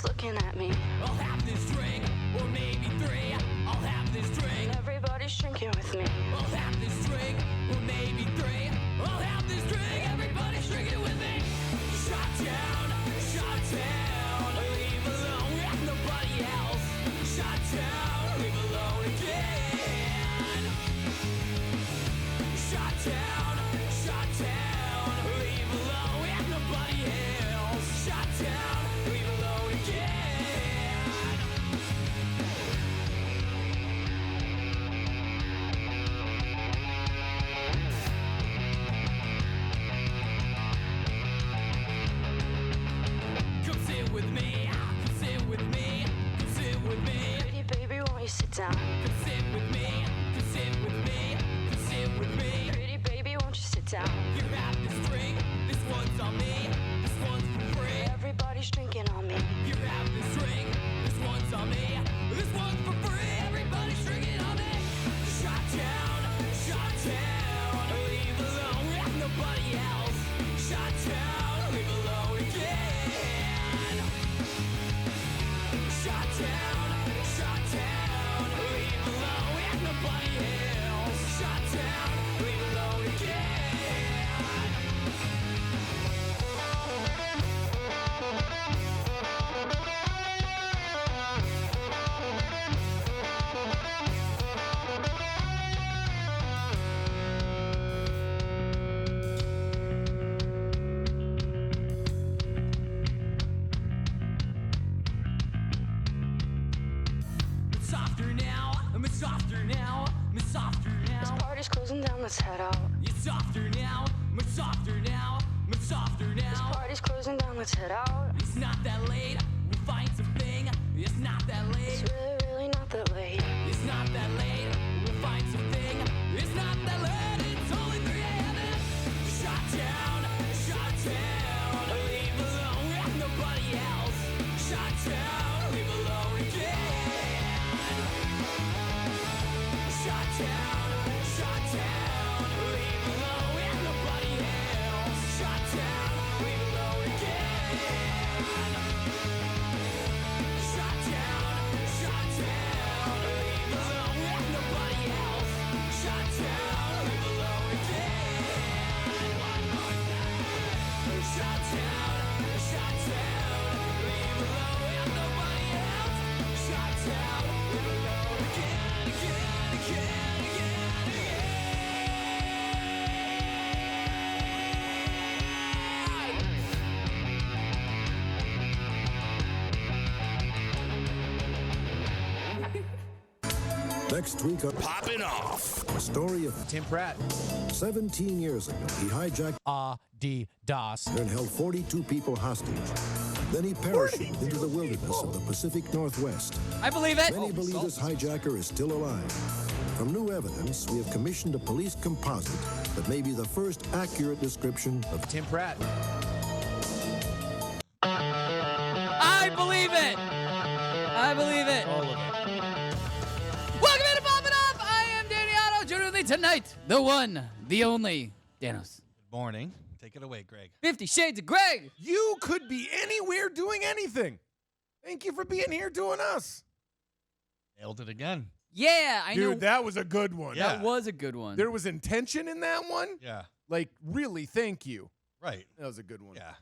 just looking at me. I'll have this drink, or maybe 3. I'll have this drink. Everybody's drinking with me. I'll have this drink, or maybe 3. I'll have this drink. Everybody's drinking with me. Shot down, leave alone with nobody else. Shot down, leave alone again. Shot down, leave alone with nobody else. Shot down, leave alone again. Come sit with me, come sit with me, come sit with me. Pretty baby, won't you sit down? Come sit with me, come sit with me, come sit with me. Pretty baby, won't you sit down? You have this drink, this one's on me, this one's for free. Everybody's drinking on me. You have this drink, this one's on me, this one's for free. Everybody's drinking on me. Shot down, leave alone with nobody else. Shot down, leave alone again. Shot down, leave alone with nobody else. Shot down, leave alone again. It's softer now, it's softer now, it's softer This now. party's closing down, let's head out. It's softer now, it's softer now, it's softer This now. party's closing down, let's head out. It's not that late, we'll find something. It's not that late, It's really not that late. it's not that late, we'll find something. It's not that late, it's only 3 a.m. Shot down, leave alone with nobody else. Shot down, leave alone again. Shot down, leave alone with nobody else. Shot down, leave alone again. Shot down, leave alone with nobody else. Shot down, leave alone again. One more time. Shot down, leave alone with nobody else. Shot down, leave alone again, again, again, again, again. Next week on Poppin' Off. the story of Tim Pratt. 17 years ago, he hijacked Adidas. and held 42 people hostage. Then he parachuted into the wilderness of the Pacific Northwest. I believe it. Many believe this hijacker is still alive. From new evidence, we have commissioned a police composite that may be the first accurate description of Tim Pratt. I believe it. I believe it. All of it. Welcome into Poppin' Off. I am Danny Otto. Joining with me tonight, the one, the only, Danos. Good morning. Take it away, Greg. 50 Shades of Greg. You could be anywhere doing anything. Thank you for being here doing us. Nailed it again. Yeah, I know. Dude, that was a good one. Yeah. That was a good one. There was intention in that one. Yeah. Like, really, thank you. Right. That was a good one. Yeah.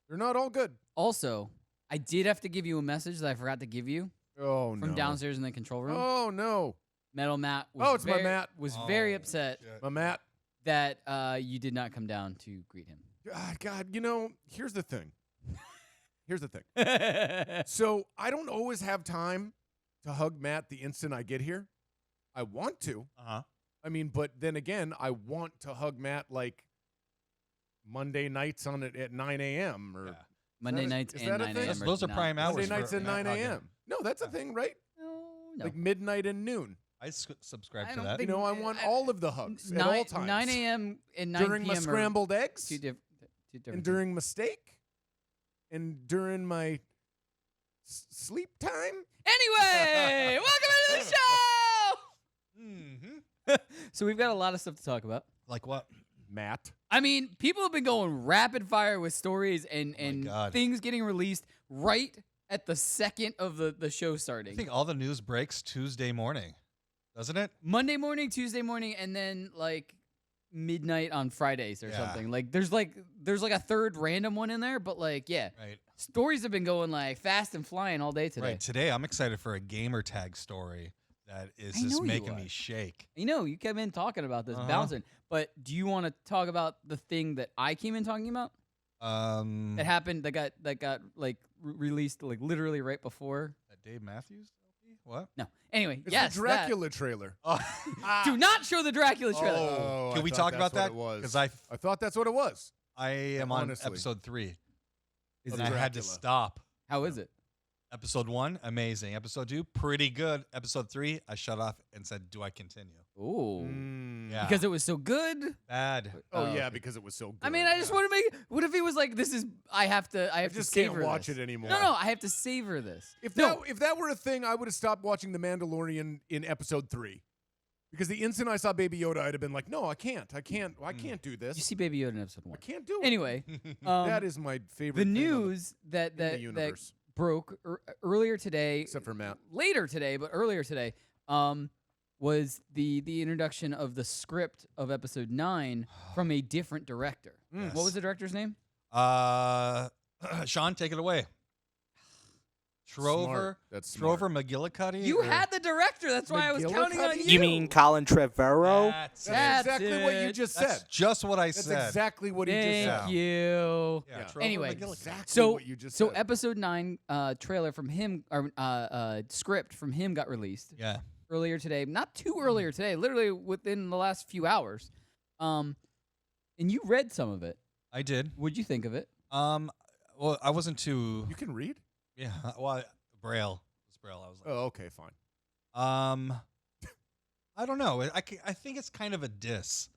They're not all good. Also, I did have to give you a message that I forgot to give you Oh, no. from downstairs in the control room. Oh, no. Metal Matt was Oh, it's my Matt. was very upset My Matt. that you did not come down to greet him. God, you know, here's the thing. So I don't always have time to hug Matt the instant I get here. I want to. Uh-huh. I mean, but then again, I want to hug Matt like Monday nights on it at 9 a.m. or Yeah. Monday that a- nights is and that a 9 thing? a.m. Those are prime hours. Monday nights for at 9 Matt hugging. a.m. No, that's a thing, right? No. Like midnight and noon. I subscribe I to don't that. You know, I want all of the hugs at all times. 9 a.m. and 9 during p.m. my scrambled eggs, Two different and things. during mistake, and during my sleep time. Anyway, welcome into the show. Mm-hmm. So we've got a lot of stuff to talk about. Like what? Matt. I mean, people have been going rapid fire with stories and God. things getting released right at the second of the show starting. I think all the news breaks Tuesday morning, doesn't it? Monday morning, Tuesday morning, and then like midnight on Fridays or Yeah. something. Like there's like a third random one in there, but like Right. stories have been going like fast and flying all day today. Right. Today, I'm excited for a gamer tag story that is I just know you making are. me shake. You know, you came in talking about this, Uh-huh. bouncing. But do you want to talk about the thing that I came in talking about? That happened. That got like released like literally right before. That Dave Matthews LP? What? No. Anyway, It's yes, the Dracula trailer. Oh, that. Do not show the Dracula trailer. Oh, Can I we thought talk about that's that? what it was. Because I thought that's what it was. I am on Honestly. episode 3. Of And I had to Dracula. stop. How is it? Episode 1, amazing. Episode 2, pretty good. Episode 3, I shut off and said, "Do I continue?" Ooh. Yeah. Because it was so good. Bad. Oh, Oh, yeah, okay. because it was so good. I mean, I just want to make. What if he was like, "This is. I have to. I I have just to savor can't watch this. it anymore. No, I have to savor this. If No. that were a thing, I would have stopped watching The Mandalorian in episode 3. Because the instant I saw Baby Yoda, I'd have been like, no, I can't do this. You see Baby Yoda in episode 1. I can't do it. Anyway, that is my favorite the thing news that in the that universe. broke earlier today, Except for Matt. later today, but earlier today, was the introduction of the script of episode 9 from a different director. Yes. What was the director's name? Sean, take it away. Trover. Smart. That's smart. Trover McGillicuddy. You or- had the director. That's why I was counting on McGillicuddy? you. You mean Colin Trevorrow? That's, That's That's exactly what you it. just that's said. just what I That's said. exactly what he just Thank said. you. Yeah, Yeah. Trover Anyway, McGillicuddy. Exactly So, what you just so said. episode 9 trailer from him, or script from him got released Yeah. earlier today. Not too earlier today, literally within the last few hours. And you read some of it. I did. What'd you think of it? Well, I wasn't too. You can read? Yeah. Well, Braille. It's Braille. I was like. Oh, okay, fine. I don't know. I think it's kind of a diss.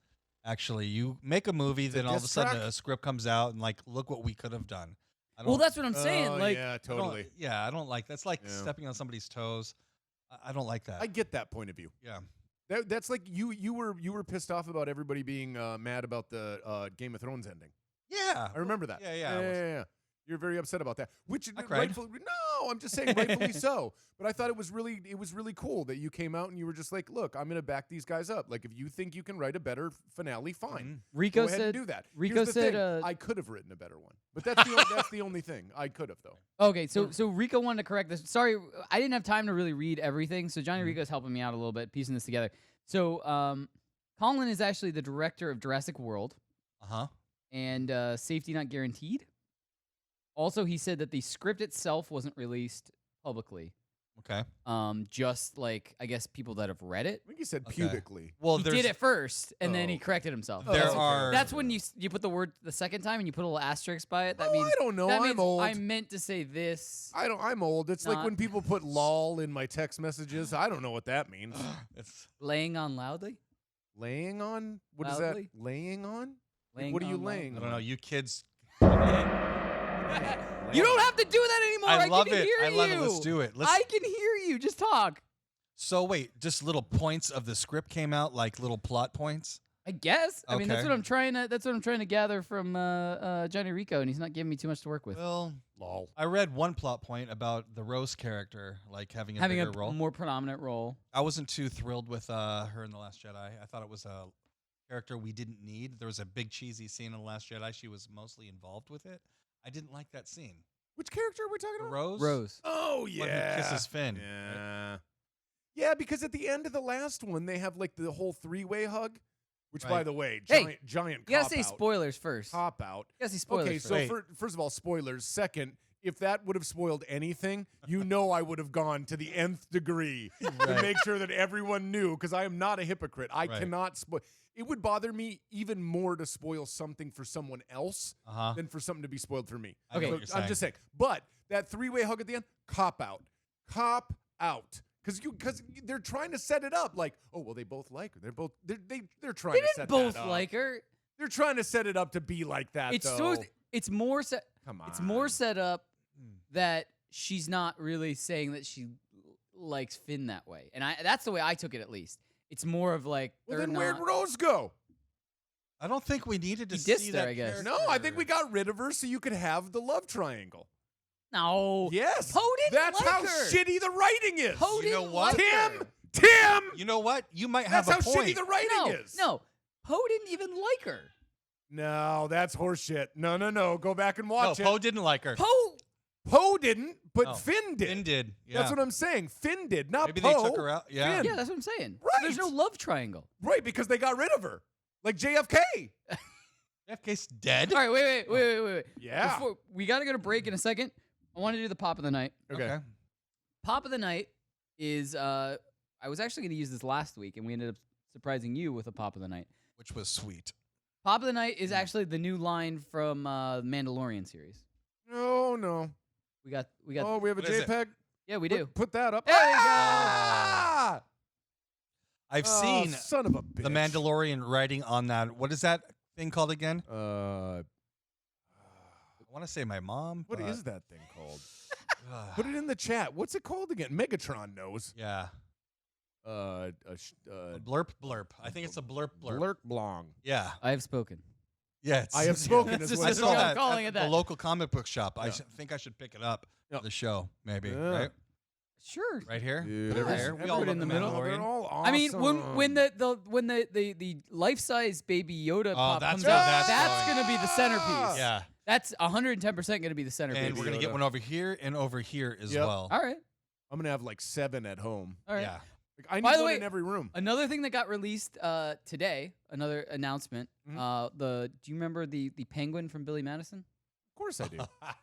Actually, you make a movie, a then all of a diss sudden track? a script comes out and like, look what we could have done. I Well, don't- that's what I'm saying. Oh, Like, yeah, I don't- totally. Yeah, I don't like. That's like Yeah. stepping on somebody's toes. I don't like that. I get that point of view. Yeah. That's like you were pissed off about everybody being mad about the Game of Thrones ending. Yeah. I remember that. Yeah, yeah, I was- yeah. You're very upset about that. Which I cried. rightfully no, I'm just saying rightfully so. But I thought it was really cool that you came out and you were just like, look, I'm gonna back these guys up. Like if you think you can write a better finale, fine. Rico Go ahead said. and do that. Rico Here's the said. thing, I could have written a better one, but that's that's the only thing I could have though. Okay, so Rico wanted to correct this. Sorry, I didn't have time to really read everything. So Johnny Rico's helping me out a little bit, piecing this together. So Colin is actually the director of Jurassic World and Safety Not Guaranteed. Also, he said that the script itself wasn't released publicly. Okay. Just like I guess people that have read it. I think he said Okay. pubically. Well, He there's did it first, and then he Oh. corrected himself. There that's okay. are. That's when you put the word the second time and you put a little asterisk by it. That Oh, means I don't know. That I'm means old. I meant to say this. I'm old. It's like Not- when people put lol in my text messages. I don't know what that means. It's Laying on loudly. Laying on? What is that? Loudly? Laying on? Laying what are you on loudly. laying I don't know. on? You kids. You don't have to do that anymore. I love can it. Hear I love it. you. Let's do it. Let's. I can hear you. Just talk. So wait, just little points of the script came out, like little plot points. I guess. I mean, that's Okay. what I'm trying to. That's what I'm trying to gather from Johnny Rico, and he's not giving me too much to work with. Well, Lol. I read one plot point about the Rose character, like having a Having bigger a role. more predominant role. I wasn't too thrilled with her in The Last Jedi. I thought it was a character we didn't need. There was a big cheesy scene in The Last Jedi. She was mostly involved with it. I didn't like that scene. Which character are we talking The about? Rose? Rose. Oh One who yeah. kisses Finn. Yeah. Yeah, because at the end of the last one, they have like the whole three-way hug, which, by Right. the way, Hey, giant You gotta cop say out. spoilers first. You Cop out. gotta say spoilers Okay, first. so Wait. first of all, spoilers. Second, if that would have spoiled anything, you know I would have gone to the nth degree to Right. make sure that everyone knew, because I am not a hypocrite. I Right. cannot spoil. It would bother me even more to spoil something for someone else Uh-huh. than for something to be spoiled for me. I know Okay. what you're I'm just saying. But that three-way hug at the end, cop out. Cop out. Because they're trying to set it up like, oh well, they both like her. They're trying They to didn't set both that up. like her. They're trying to set it up to be like that. It's though. it's more set. Come on. It's more set up Hmm. that she's not really saying that she likes Finn that way, and that's the way I took it at least. It's more of like Well, they're then not. where'd Rose go? I don't think we needed to He dissed see her, that I guess. character. No, I think we got rid of her so you could have the love triangle. No. Yes. Poe didn't That's like how her. shitty the writing is. Poe You know didn't what? like her. Tim. You know what? You might have That's a how point. shitty the writing No, is. no. Poe didn't even like her. No, that's horseshit. No. Go back and No, watch it. Poe didn't like her. Poe didn't, but No. Finn did. Finn did. Yeah. That's what I'm saying. Finn did, not Maybe Poe. they took her out. Yeah. Finn. Yeah, that's what I'm saying. So there's no Right. love triangle. Right, because they got rid of her. Like JFK. FK's dead. All right, wait. Yeah. Before, we got to go to break in a second. I want to do the pop of the night. Okay. Pop of the night is I was actually going to use this last week, and we ended up surprising you with a pop of the night. Which was sweet. Pop of the night is actually the new line from the Mandalorian series. No. We got. Oh, we have a What is it? JPEG? Yeah, we do. Put that up. There we go. Ah! I've Oh, seen son of a bitch. the Mandalorian writing on that. What is that thing called again? I want to say my mom. What but- is that thing called? Put it in the chat. What's it called again? Megatron knows. Yeah. Blurp blurp. I think it's a blurp blurp. Blurk Blong. Yeah. I have spoken. Yeah. It's, I have spoken That's as just well. I as saw I'm that calling at it the that. local comic book shop. I Yeah. think I should pick it up Yeah. for the show, maybe. Yeah. Right? Sure. Right here? Dude, Put it every- there. We every all bit love in the the middle. Mandalorian. They're all awesome. I mean, when the life size baby Yoda pop that's comes where out, that's that's going. going to be the centerpiece. Yeah. That's 110% going to be the centerpiece. And we're going to get Yoda. one over here and over here as Yep. well. All right. I'm gonna have like 7 at home. All right. Yeah. Like, I need By the one way, in every room. Another thing that got released today, another announcement. Mhm. Do you remember the penguin from Billy Madison? Of course I do.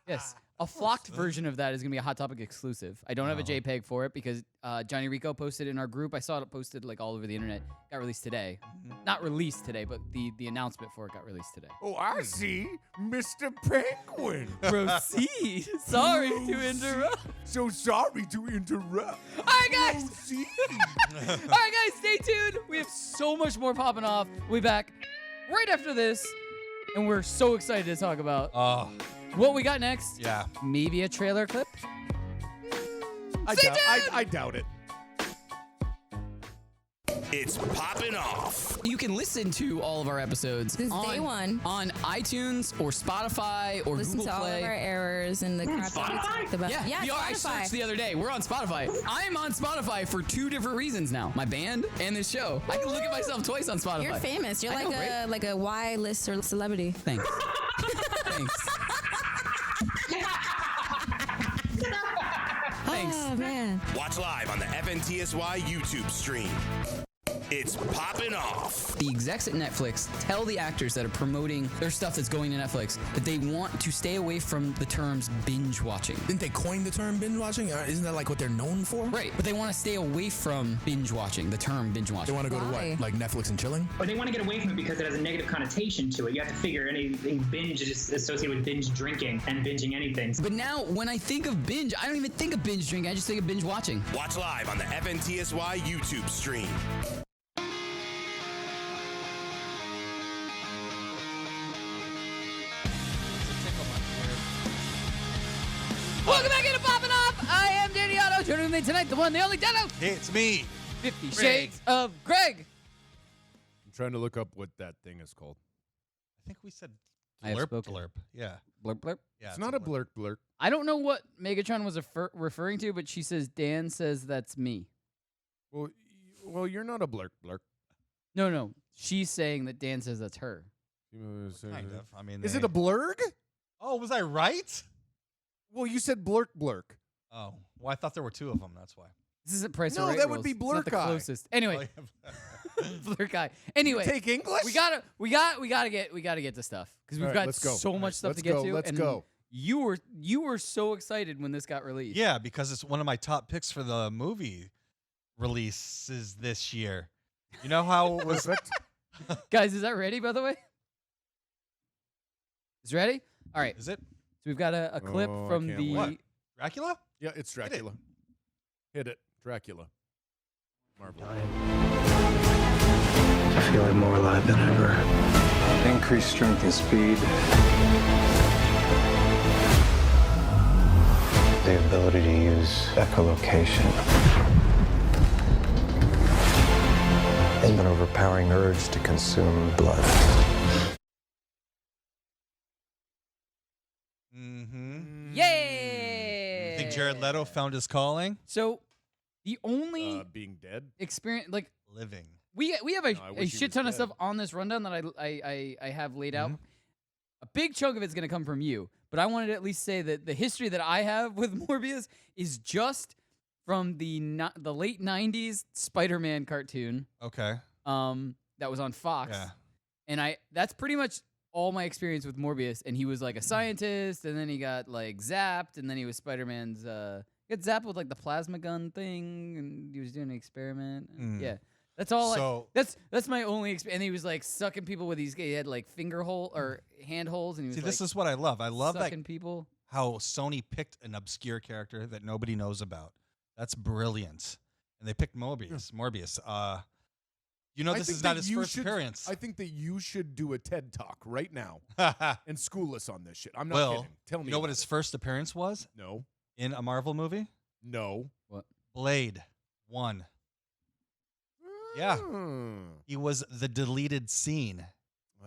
Yes. A flocked version of that is going to be a Hot Topic exclusive. I don't have a JPEG for it because Johnny Rico posted it in our group. I saw it posted like all over the internet. Got released today. Not released today, but the announcement for it got released today. Oh, I see, Mr. Penguin. Proceed. Sorry to interrupt. So sorry to interrupt. All right, guys. Proceed. All right, guys, stay tuned. We have so much more popping off. We'll be back right after this, and we're so excited to talk about Oh, what we got next. yeah. Maybe a trailer clip. I doubt it. It's Poppin' Off. You can listen to all of our episodes Since day one. on iTunes or Spotify or Listen Google to all Play. of our errors and the crap that we talked about. Yeah, we are. I Spotify. searched the other day. We're on Spotify. I'm on Spotify for 2 different reasons now: my band and this show. I can look at myself twice on Spotify. You're famous. You're I like know, right? like a Y-list or celebrity. Thanks. Thanks. Thanks. Oh man. Watch live on the FNTSY YouTube stream. It's Poppin' Off. The execs at Netflix tell the actors that are promoting their stuff that's going to Netflix that they want to stay away from the terms binge watching. Didn't they coin the term binge watching? Isn't that like what they're known for? Right, but they want to stay away from binge watching, the term binge They watching. want to go to Why? what? Like Netflix and chilling? But they want to get away from it because it has a negative connotation to it. You have to figure anything binge is just associated with binge drinking and binging anything. But now, when I think of binge, I don't even think of binge drinking. I just think of binge watching. Watch live on the FNTSY YouTube stream. Welcome back into Poppin' Off. I am Danny Otto. Joining me tonight, the one, the only Danos. It's me. 50 Shades of Greg. I'm trying to look up what that thing is called. I think we said I have blurp spoken. blurp. Yeah. Blurp, blurp. Yeah. It's not a blurk blurk. I don't know what Megatron was referring to, but she says, Dan says that's me. Well, you're not a blurk blurk. No. She's saying that Dan says that's her. Kind of. I mean, Is it a blurg? Oh, was I right? Well, you said blurk blurk. Oh, well, I thought there were 2 of them. That's why. This isn't Price No, or Right that would rules. be It's not the Blurk Eye. closest. Anyway, Oh, yeah. Blurk Eye. Anyway, Take English? we gotta get to stuff because we've All right, got let's go. so All much right, stuff let's to get go, to. let's and go. You were so excited when this got released. Yeah, because it's one of my top picks for the movie releases this year. You know how it was. Guys, is that ready? By the way, is it ready? All right. Is it So we've got a clip Oh, I from can't the. What? Dracula? Yeah, it's Dracula. Hit it. Dracula. Marvel. I feel like more alive than ever. Increased strength and speed. The ability to use echolocation. And an overpowering urge to consume blood. Mm-hmm. Yay! Jared Leto found his calling. So the only being dead experience, like living. we have I a wish he shit was ton of dead. stuff on this rundown that I have laid out. A big chunk of it's gonna come from you, but I wanted to at least say that the history that I have with Morbius is just from the late '90s Spider-Man cartoon. Okay. That was on Fox. Yeah. And that's pretty much all my experience with Morbius. And he was like a scientist, and then he got like zapped, and then he was Spider-Man's he got zapped with like the plasma gun thing, and he was doing an experiment. Yeah. That's all. So that's my only experience. And he was like sucking people with these. He had like finger hole or hand holes, and he was see, like, this is what I love. I love that sucking people. how Sony picked an obscure character that nobody knows about. That's brilliant. And they picked Morbius. You know, this is not his first appearance. I think that you should do a TED Talk right now and school us on this shit. I'm not kidding. Tell me. You know what his first appearance was? No. In a Marvel movie? No. What? Blade 1. Yeah. He was the deleted scene.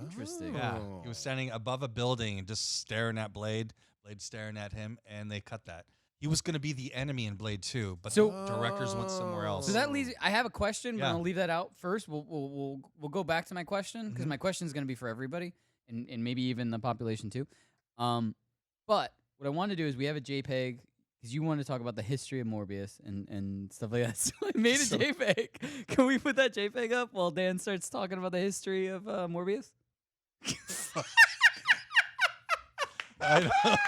Interesting. Yeah. He was standing above a building and just staring at Blade. Blade staring at him, and they cut that. He was going to be the enemy in Blade 2, but the directors went somewhere else. So that leaves. I have a question, but Yeah. I'll leave that out first. We'll go back to my question because my question is going to be for everybody and maybe even the population too. But what I want to do is we have a JPEG because you want to talk about the history of Morbius and stuff like that. So I made a JPEG. Can we put that JPEG up while Dan starts talking about the history of Morbius? I don't.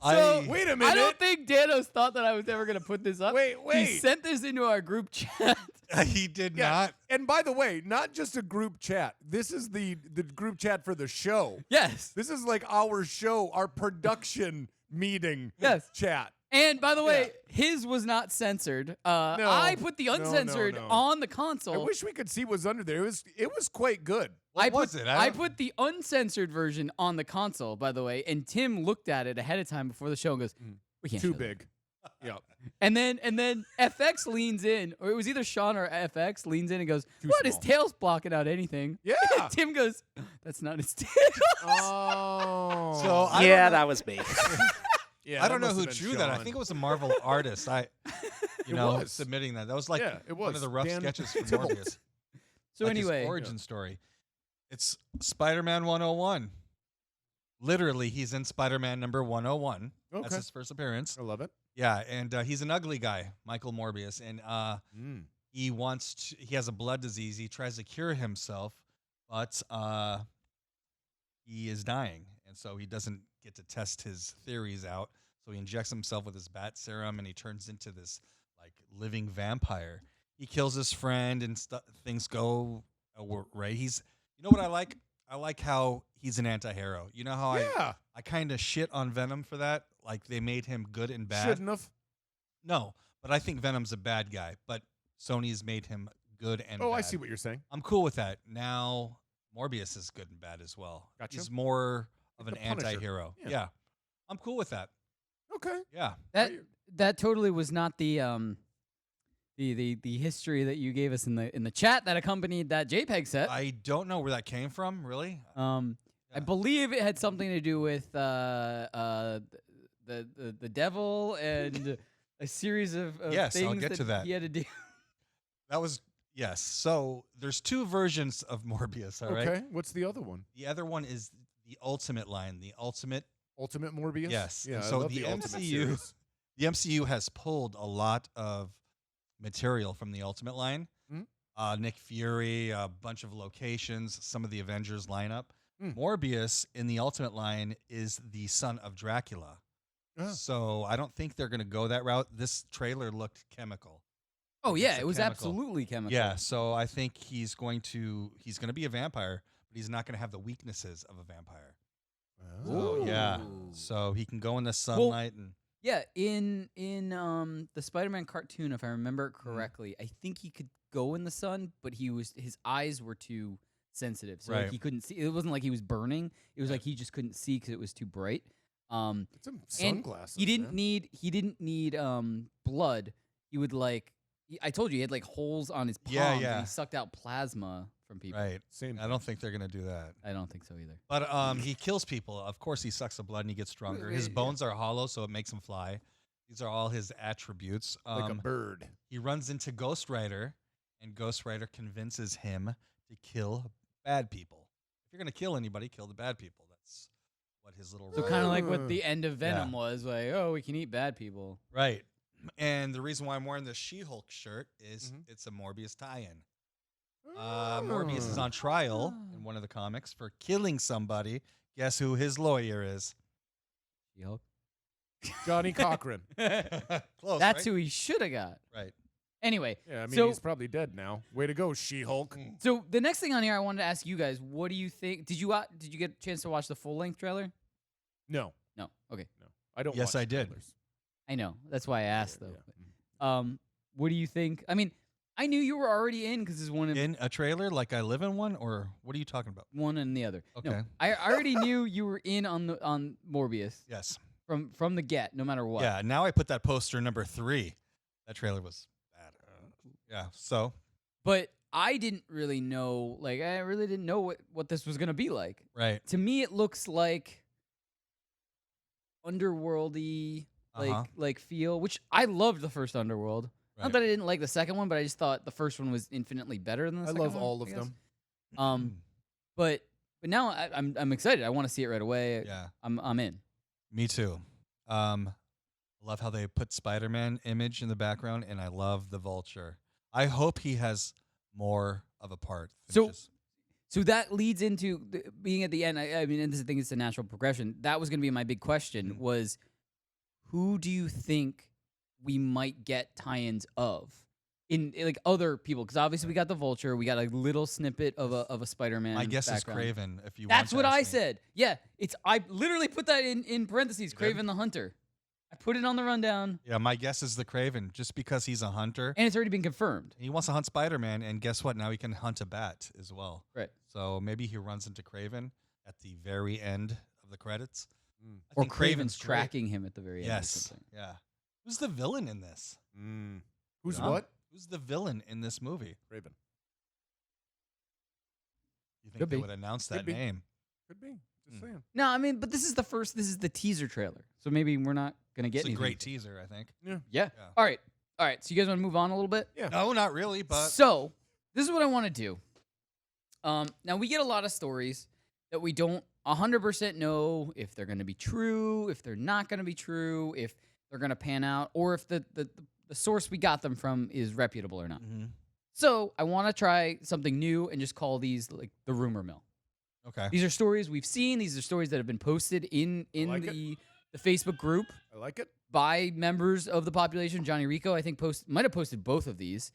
So wait a minute. I don't think Danos thought that I was ever going to put this up. Wait. He sent this into our group chat. He did not. And by the way, not just a group chat. This is the group chat for the show. Yes. This is like our show, our production meeting chat. And by the way, his was not censored. I put the uncensored on the console. I wish we could see what's under there. It was quite good. What was it? I put the uncensored version on the console, by the way, and Tim looked at it ahead of time before the show and goes, "We can't." Too show that." big. Yeah. And then FX leans in, or it was either Sean or FX leans in and goes, "What? His small. tail's blocking out anything." Yeah. Tim goes, "That's not his tail." Oh. So Yeah, that was me. I don't know who drew that. I think it was a Marvel artist. It was. Submitting that. That was like it one of was. the rough Dan sketches for Tybalt. Morbius. So Like his anyway, origin story. It's Spider-Man 101. Literally, he's in Spider-Man number 101. That's Okay. his first appearance. I love it. Yeah, and he's an ugly guy, Michael Morbius, and he has a blood disease. He tries to cure himself, but he is dying, and so he doesn't get to test his theories out. So he injects himself with his bat serum, and he turns into this like living vampire. He kills his friend, and things go right. You know what I like? I like how he's an anti-hero. You know how I kind of shit on Venom for that? Like they made him good and bad. Shouldn't have. No, but I think Venom's a bad guy. But Sony's made him good and bad. I see what you're saying. I'm cool with that. Now Morbius is good and bad as well. Gotcha. He's more of Like an the Punisher. anti-hero. Yeah. Yeah. I'm cool with that. Okay. Yeah. that totally was not the history that you gave us in the chat that accompanied that JPEG set. I don't know where that came from, really. I believe it had something to do with the devil and a series of Yes, things I'll get to that. he had to do. That was yes. So there's two versions of Morbius, all right? Okay. What's the other one? The other one is the Ultimate line, the Ultimate Morbius? Yes. Yeah, And I so love the Ultimate MCU series. the MCU has pulled a lot of material from the Ultimate line. Nick Fury, a bunch of locations, some of the Avengers lineup. Morbius in the Ultimate line is the son of Dracula. So I don't think they're going to go that route. This trailer looked chemical. Oh Like, yeah, it's it a was chemical. absolutely chemical. Yeah, so I think he's going to be a vampire, but he's not going to have the weaknesses of a vampire. So, yeah. So he can go in the sunlight and Yeah, in the Spider-Man cartoon, if I remember it correctly, I think he could go in the sun, but his eyes were too sensitive, so like Right. he couldn't see. It wasn't like he was burning; it was like he just couldn't see because it was too bright. It's some sunglasses. He didn't man. need blood. He would I told you he had like holes on his palms. Yeah, and yeah. he sucked out plasma from people. Right. Same. I don't think they're gonna do that. I don't think so either. But he kills people. Of course, he sucks the blood and he gets stronger. His bones are hollow, so it makes him fly. These are all his attributes. Like a bird. He runs into Ghost Rider, and Ghost Rider convinces him to kill bad people. If you're gonna kill anybody, kill the bad people. That's what his little. So kind of like what the end of Venom was, like, oh, we can eat bad people. Right. And the reason why I'm wearing this She-Hulk shirt is it's a Morbius tie-in. Morbius is on trial in one of the comics for killing somebody. Guess who his lawyer is? She-Hulk. Johnny Cochran. Close, That's right? who he should have got. Right. Anyway. Yeah, I mean, so, he's probably dead now. Way to go, She-Hulk. So the next thing on here, I wanted to ask you guys, what do you think? Did you get a chance to watch the full-length trailer? No. No. Okay. No. I don't Yes, watch I did. trailers. I know. That's why I asked, though. Yeah. What do you think? I mean, I knew you were already in because it's one of In a trailer, like I live in one, or what are you talking about? one and the other. Okay. No, I already knew you were in on Morbius. Yes. From the get, no matter what. Yeah. Now I put that poster number 3. That trailer was bad. Yeah. So. But I didn't really know. Like, I really didn't know what this was gonna be like. Right. To me, it looks like underworldy, like feel, which I loved the first Underworld. Right. Not that I didn't like the second one, but I just thought the first one was infinitely better than the I second love one. all of guess. them. But now I'm excited. I want to see it right away. Yeah. I'm in. Me too. Love how they put Spider-Man image in the background, and I love the Vulture. I hope he has more of a part. Than So that leads into being at the end. I mean, and this thing is a natural progression. That was going to be my big question: was who do you think we might get tie-ins of in like other people? Because obviously we got the Vulture, we got a little snippet of a Spider-Man. My guess background. is Kraven. If you That's want what to I ask me. said. Yeah, I literally put that in parentheses. Kraven the Hunter. I put it on the rundown, Yeah, my guess is the Kraven, just because he's a hunter. and it's already been confirmed. He wants to hunt Spider-Man, and guess what? Now he can hunt a bat as well. Right. So maybe he runs into Kraven at the very end of the credits. I Or think Kraven's great. tracking him at the very end. Or Yes. something. Yeah. Who's the villain in this? Who's Huh? what? Who's the villain in this movie? Raven. You think Could they be. would announce Could that be. name? Could be. Just saying. No, I mean, but this is the teaser trailer, so maybe we're not gonna get It's a anything. great teaser, I think. Yeah. All right. So you guys want to move on a little bit? Yeah. No, not really, but So this is what I want to do. Now we get a lot of stories that we don't 100% know if they're going to be true, if they're not going to be true, if they're going to pan out, or if the source we got them from is reputable or not. So I want to try something new and just call these like the rumor mill. okay. These are stories we've seen. These are stories that have been posted in like the Facebook group I like it. by members of the population. Johnny Rico, I think, might have posted both of these,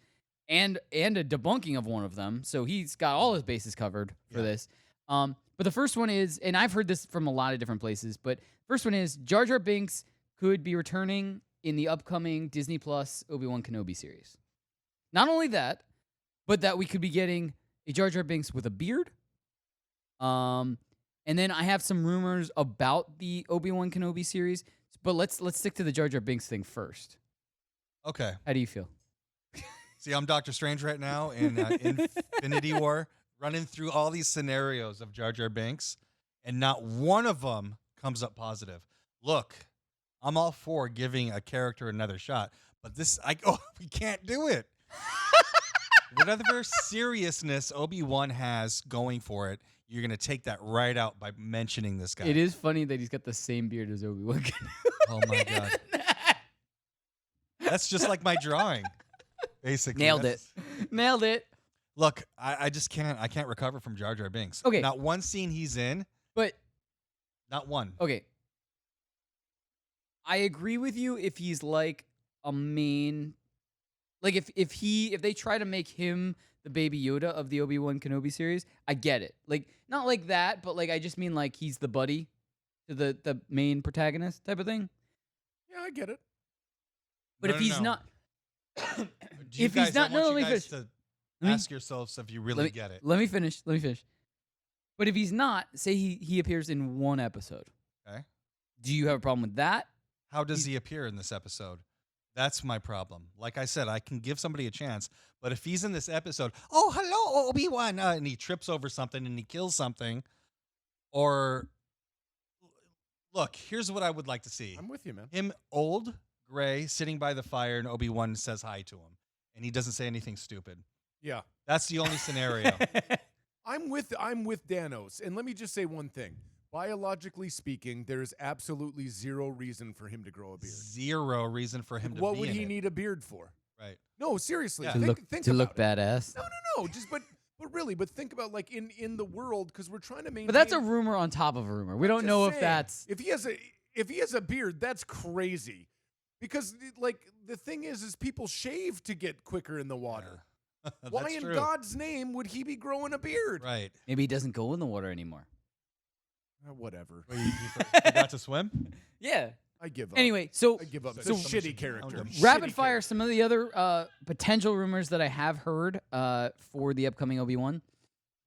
and a debunking of one of them. So he's got all his bases covered for this. But the first one is, and I've heard this from a lot of different places, but first one is Jar Jar Binks could be returning in the upcoming Disney Plus Obi-Wan Kenobi series. Not only that, but that we could be getting a Jar Jar Binks with a beard. And then I have some rumors about the Obi-Wan Kenobi series, but let's stick to the Jar Jar Binks thing first. Okay. How do you feel? See, I'm Doctor Strange right now in Infinity War, running through all these scenarios of Jar Jar Binks, and not one of them comes up positive. Look, I'm all for giving a character another shot, but we can't do it. Whatever seriousness Obi-Wan has going for it, you're going to take that right out by mentioning this guy. It is funny that he's got the same beard as Obi-Wan Kenobi. Oh, my God. That's just like my drawing, basically. Nailed it. Nailed it. Look, I just can't. I can't recover from Jar Jar Binks. Okay. Not one scene he's in. But not one. Okay. I agree with you if he's like a main, like if they try to make him the Baby Yoda of the Obi-Wan Kenobi series, I get it. Like not like that, but like I just mean like he's the buddy to the main protagonist type of thing. Yeah, I get it. But if he's not, if he's not, I want no, you let me guys finish. to ask yourselves if you really get it. Let me finish. But if he's not, say he appears in one episode. Okay. Do you have a problem with that? How does he appear in this episode? That's my problem. Like I said, I can give somebody a chance, but if he's in this episode, oh, hello, Obi-Wan, and he trips over something and he kills something, or look, here's what I would like to see. I'm with you, man. Him, old, gray, sitting by the fire, and Obi-Wan says hi to him, and he doesn't say anything stupid. Yeah. That's the only scenario. I'm with Danos, and let me just say one thing. Biologically speaking, there is absolutely zero reason for him to grow a beard. Zero reason for him to What be would in he it. need a beard for? Right. No, seriously. Yeah. Think To about look it. badass. No. Just but really, but think about like in the world, because we're trying to maintain. But that's a rumor on top of a rumor. We don't Just know if saying, that's. if he has a beard, that's crazy. Because like the thing is people shave to get quicker in the water. Why That's in true. God's name would he be growing a beard? Right. Maybe he doesn't go in the water anymore. Whatever. You forgot to swim? Yeah. I give up. Anyway, so I give up. So It's a somebody shitty should character. pound him. rapid Shitty fire. character. Some of the other potential rumors that I have heard for the upcoming Obi-Wan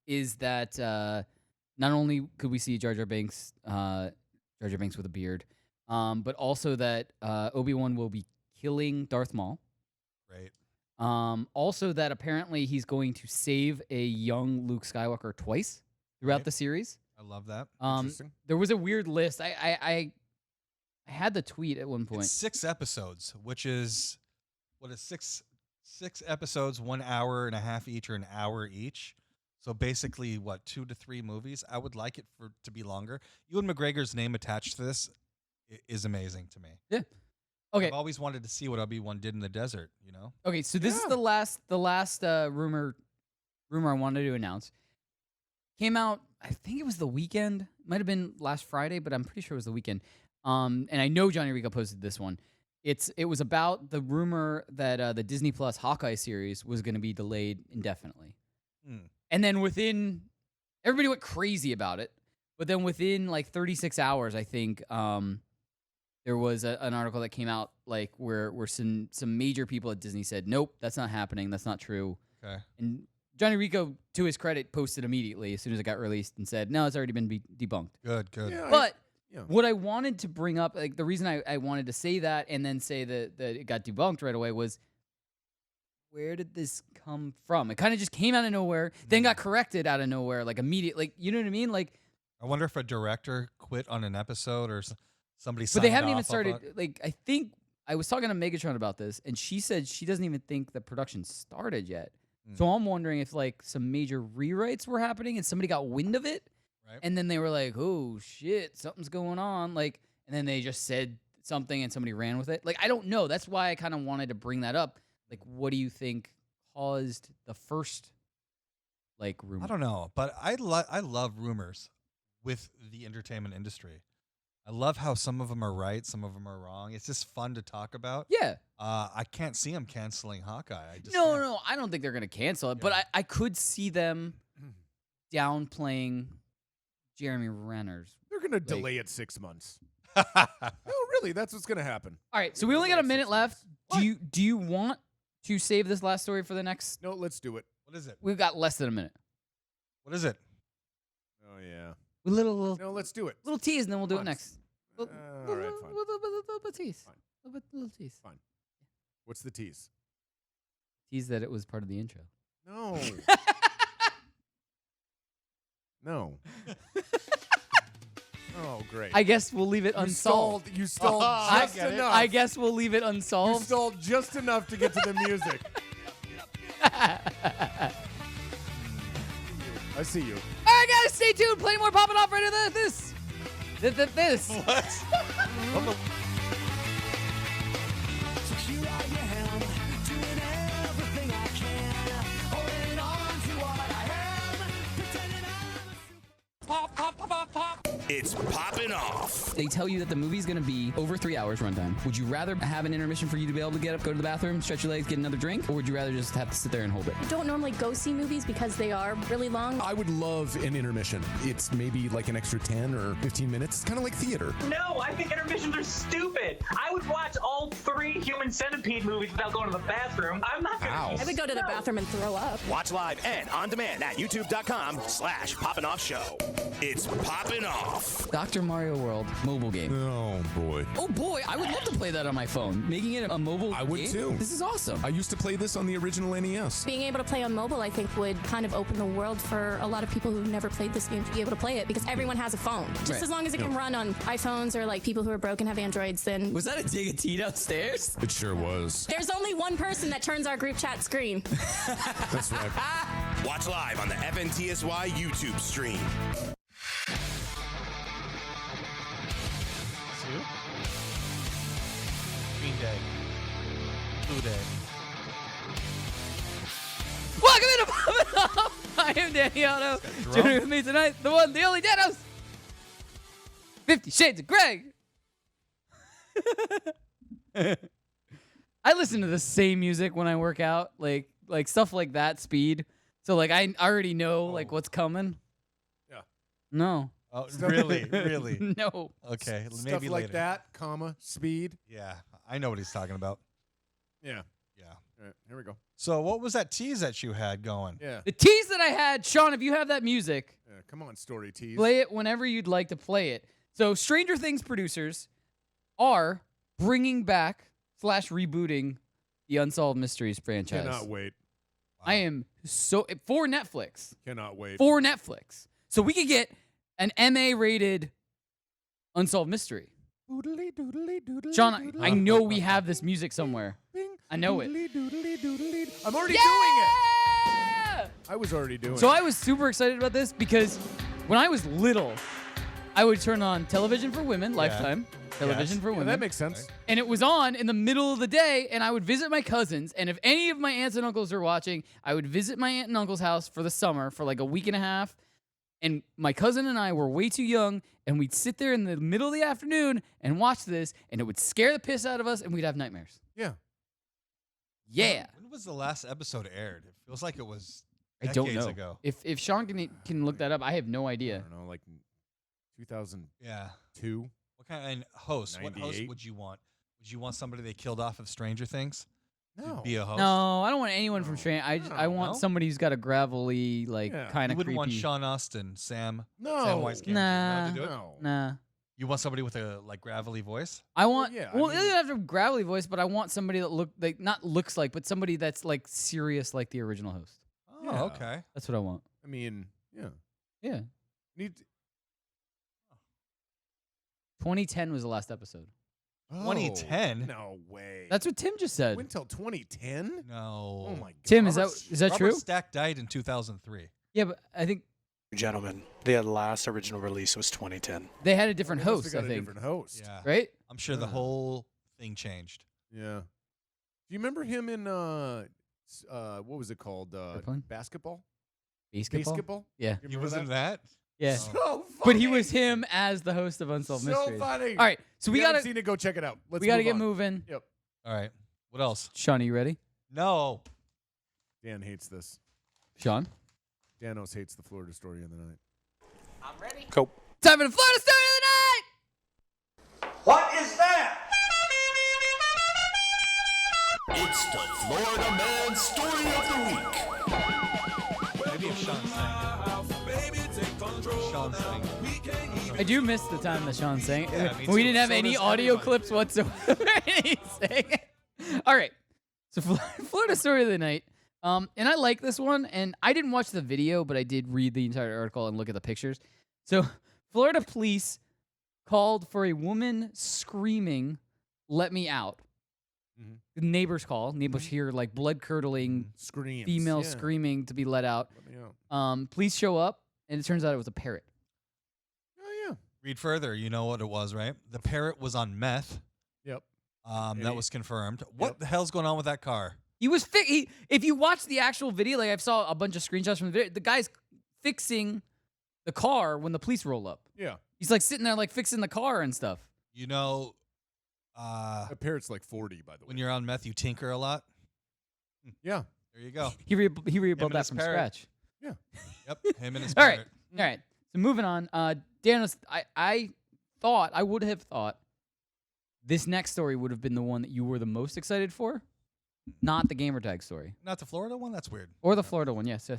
is that not only could we see Jar Jar Binks with a beard, but also that Obi-Wan will be killing Darth Maul. Right. Also that apparently he's going to save a young Luke Skywalker twice throughout Right. the series. I love that. Interesting. There was a weird list. I had the tweet at one point. It's 6 episodes, which is what is six episodes, 1 hour and a half each, or an hour each. So basically, what, 2 to 3 movies? I would like it to be longer. Ewan McGregor's name attached to this is amazing to me. Yeah. Okay. I've always wanted to see what Obi-Wan did in the desert. You know. Okay. So this is the last rumor I wanted to announce. Came out. I think it was the weekend. Might have been last Friday, but I'm pretty sure it was the weekend. And I know Johnny Rico posted this one. It was about the rumor that the Disney Plus Hawkeye series was going to be delayed indefinitely. And then everybody went crazy about it. But then within like 36 hours, I think there was an article that came out like where some major people at Disney said, nope, that's not happening. That's not true. Okay. And Johnny Rico, to his credit, posted immediately as soon as it got released and said, no, it's already been debunked. Good. Yeah, But what I wanted to bring up, like the reason I wanted to say that and then say that it got debunked right away was, where did this come from? It kind of just came out of nowhere, then got corrected out of nowhere, like immediately. Like, you know what I mean? Like, I wonder if a director quit on an episode or somebody. but they signed haven't even off of started. it. Like, I think I was talking to Megatron about this, and she said she doesn't even think the production started yet. So I'm wondering if like some major rewrites were happening and somebody got wind of it, Right. and then they were like, "Oh shit, something's going on!" Like, and then they just said something and somebody ran with it. Like, I don't know. That's why I kind of wanted to bring that up. Like, what do you think caused the first like rumor? I don't know, but I love rumors with the entertainment industry. I love how some of them are right, some of them are wrong. It's just fun to talk about. Yeah. I can't see them canceling Hawkeye. I just No, I don't think they're gonna cancel it, but I could see them downplaying Jeremy Renner's. They're going to delay it 6 months. No, really, that's what's going to happen. All right, so we only got a minute left. Do you want to save this last story for the next? No, let's do it. What is it? We've got less than a minute. What is it? Oh yeah. A little No, let's do it. little tease, and then we'll do it Fine. next. All right, fine. Little bit tease. Fine. Little tease. Fine. What's the tease? Tease that it was part of the intro. No. No. Oh, great. I guess we'll leave it unsolved. You stalled I just get it. enough. I guess we'll leave it You unsolved. stalled just enough to get to the music. I see you. All right, guys, stay tuned. Plenty more popping off right after this. This. What? So here I am, doing everything I can, holding on to what I am, pretending I'm pop, pop, pop, pop, pop. It's Poppin' Off. They tell you that the movie's going to be over 3 hours runtime. Would you rather have an intermission for you to be able to get up, go to the bathroom, stretch your legs, get another drink? Or would you rather just have to sit there and hold it? I don't normally go see movies because they are really long. I would love an intermission. It's maybe like an extra 10 or 15 minutes. It's kind of like theater. No, I think intermissions are stupid. I would watch all 3 Human Centipede movies without going to the bathroom. I'm not gonna. Ow. I would go to the bathroom and throw up. Watch live and on demand at youtube.com/poppinoffshow. It's Poppin' Off. Off. Dr. Mario World mobile game. Oh boy. Oh boy, I would love to play that on my phone. Making it a mobile I would game? too. This is awesome. I used to play this on the original NES. Being able to play on mobile, I think, would kind of open the world for a lot of people who've never played this game to be able to play it because everyone has a phone. Just Right. as long as it can run on iPhones or like people who are broken have Androids, then Was that a dig at T downstairs? It sure was. there's only one person that turns our group chat screen. That's right. Watch live on the FNTSY YouTube stream. Green Day. Blue Day. Welcome into Poppin Off. I am Danny Otto. Joining with me tonight, the one, the only Danos. 50 Shades of Greg. I listen to the same music when I work out, like stuff like that speed. So like I already know like what's coming. Yeah. No. Oh, really? Really? No. Okay, Stuff maybe like later. that, speed. Yeah, I know what he's talking about. Yeah. Yeah. All right, here we go. So what was that tease that you had going? Yeah. The tease that I had, Sean, if you have that music, Come on, story tease. play it whenever you'd like to play it. So Stranger Things producers are bringing back / rebooting the Unsolved Mysteries franchise. Cannot wait. I am so for Netflix. Cannot wait. For Netflix. So we could get an MA-rated Unsolved Mystery. Doodly, doodly, doodly, Sean, doodly. I know we have this music somewhere. Bing, I know it. doodly, doodly, doodly. I'm already Yeah! doing it. I was already doing So it. I was super excited about this because when I was little, I would turn on Television for Women, Lifetime, Television for Yeah, Women. that makes sense. And it was on in the middle of the day, and I would visit my cousins. And if any of my aunts and uncles are watching, I would visit my aunt and uncle's house for the summer for like a week and a half. And my cousin and I were way too young, and we'd sit there in the middle of the afternoon and watch this, and it would scare the piss out of us, and we'd have nightmares. Yeah. Yeah. When was the last episode aired? It feels like it was I decades don't know. ago. If Sean can look that up, I have no I idea. don't know, like 2002. Yeah. What kind of host? What host 98? would you want? Would you want somebody they killed off of Stranger Things? No. To be a host? No, I don't want anyone from Stranger. I want No? somebody who's got a gravelly, like, Yeah. kind You of wouldn't creepy. want Sean Austin, Sam No. Samwise Gamgee, Nah. to do it? No. Nah. You want somebody with a like gravelly voice? I want. yeah, I Well, it mean- doesn't have to have a gravelly voice, but I want somebody that looks like, but somebody that's like serious, like the original host. Oh, Yeah. okay. That's what I want. I mean, yeah. Yeah. Need. 2010 was the last episode. 2010? No way. That's what Tim just said. Went till 2010. No. Oh my god. Tim, is Robert that true? Stack died in 2003. Yeah, but I think Gentlemen, the last original release was 2010. they had a different They must host. have I got a think. different host. Yeah. Right? I'm sure the whole thing changed. Yeah. Do you remember him in what was it called? Airplane? Basketball. Basketball. Basketball. Yeah. You He remember was in that? Yeah. So funny. But he was him as the host of Unsolved So Mysteries. funny. All right, so If we you haven't gotta seen it. Go check it out. Let's we gotta move get on. moving. Yep. All right. What else? Sean, are you ready? No. Dan hates this. Sean. Danos hates the Florida story of the night. I'm ready. Go. Time for the Florida story of the night. What is that? It's the Florida Man Story of the Week. Maybe if Sean sang. Sean sang. I do miss the time that Sean sang it. Yeah, me we too. didn't have So any does audio everybody. clips whatsoever. And he sang it. All right. So Florida story of the night. And I like this one. And I didn't watch the video, but I did read the entire article and look at the pictures. So Florida police called for a woman screaming, "Let me out." Mhm. The neighbors call. Neighbors hear like blood-curdling Screams. female Yeah. screaming to be let out. Let me out. Police show up, and it turns out it was a parrot. Oh yeah. Read further. You know what it was, right? The parrot was on meth. Yep. That was confirmed. What the hell's going on with that car? He was if you watch the actual video, like I saw a bunch of screenshots from the video, the guy's fixing the car when the police roll up. Yeah. He's like sitting there like fixing the car and stuff. You know, A parrot's like 40, by the way. when you're on meth, you tinker a lot. Yeah. There you go. He rebuilt and that his from parrot. scratch. Yeah. Yep. Him and his All right. parrot. All right. So moving on. Danos, I would have thought this next story would have been the one that you were the most excited for, not the gamertag story. Not the Florida one? That's weird. Or the Florida one. Yes.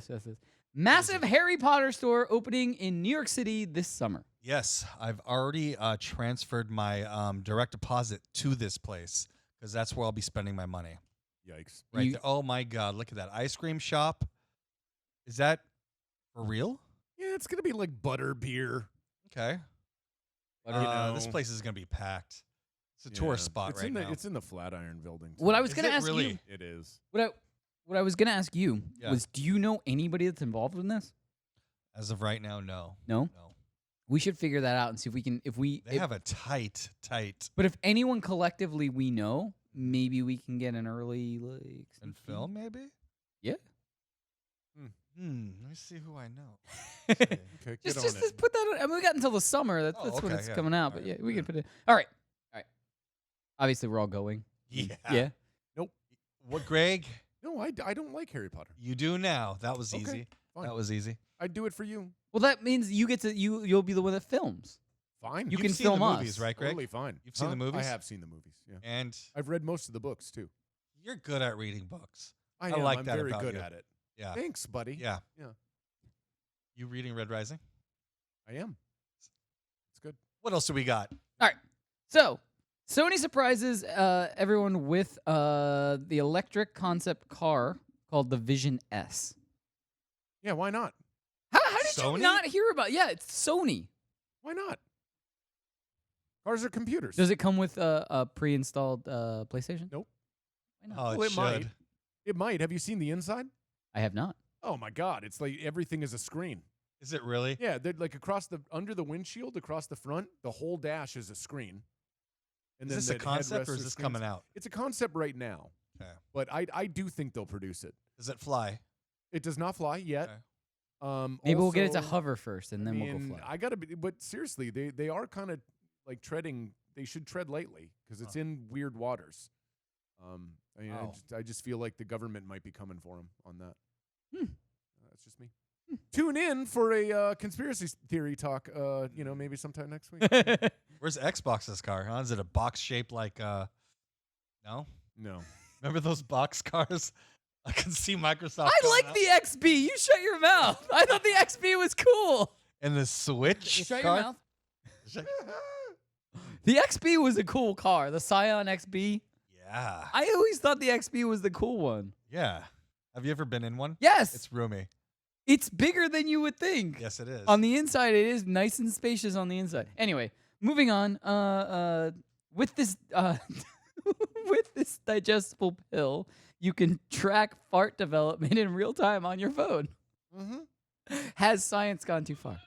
Massive Harry Potter store opening in New York City this summer. Yes, I've already transferred my direct deposit to this place because that's where I'll be spending my money. Yikes. Right there. Oh, my God. Look at that. Ice cream shop. Is that for real? Yeah, it's going to be like butter beer. Okay. This place is going to be packed. It's a tourist spot right now. It's in the Flatiron building. What I was going to ask really? you. It is. What I was going to ask you was, do you know anybody that's involved in this? As of right now, no. No? We should figure that out and see if we can. They have a tight. But if anyone collectively we know, maybe we can get an early and film, maybe. Yeah. Let me see who I know. Okay, just put that on. I mean, we got until the summer. That's when it's coming out. But we can put it. All right. Obviously, we're all going. Yeah. Nope. What, Greg? No, I don't like Harry Potter. You do now. That was easy. Fine. That was easy. I'd do it for you. Well, that means you get to you'll be the one that films. Fine. You You've can seen film the us. movies, right, Greg? Totally fine. You've seen the movies? I have seen the movies. Yeah. And I've read most of the books too. you're good at reading books. I like I'm that very about good you. at it. Yeah. Thanks, buddy. Yeah. Yeah. You reading Red Rising? I am. It's good. What else do we got? All right. So Sony surprises everyone with the electric concept car called the Vision S. Yeah, why not? How did you not hear about it? Yeah, it's Sony. Why not? Cars are computers. Does it come with a pre-installed PlayStation? Nope. Why not? Oh, Well, it might. should. It might. Have you seen the inside? I have not. Oh my God! It's like everything is a screen. Is it really? Yeah, they're like under the windshield, across the front, the whole dash is a screen. And Is this a concept or is this coming out? It's a concept right now. Okay. But I do think they'll produce it. Does it fly? It does not fly yet. Okay. Maybe we'll get it to also, hover first, and then we'll go fly. I gotta be, but seriously, they are kind of like treading. They should tread lightly because it's in weird waters. I mean, I just feel like the government might be coming for them on that. That's just me. Tune in for a conspiracy theory talk. Maybe sometime next week. Where's Xbox's car? Huh? Is it a box shaped like? No. No. Remember those box cars? I can see Microsoft. I like the XB. You shut your mouth. I thought the XB was cool. And the Switch. You shut car? your mouth. The XB was a cool car. The Scion XB. Yeah. I always thought the XB was the cool one. Yeah. Have you ever been in one? Yes. It's roomy. It's bigger than you would think. Yes, it is. On the inside, it is nice and spacious on the inside. Anyway, moving on. With this with this digestible pill, you can track fart development in real time on your phone. Mm-hmm. Has science gone too far?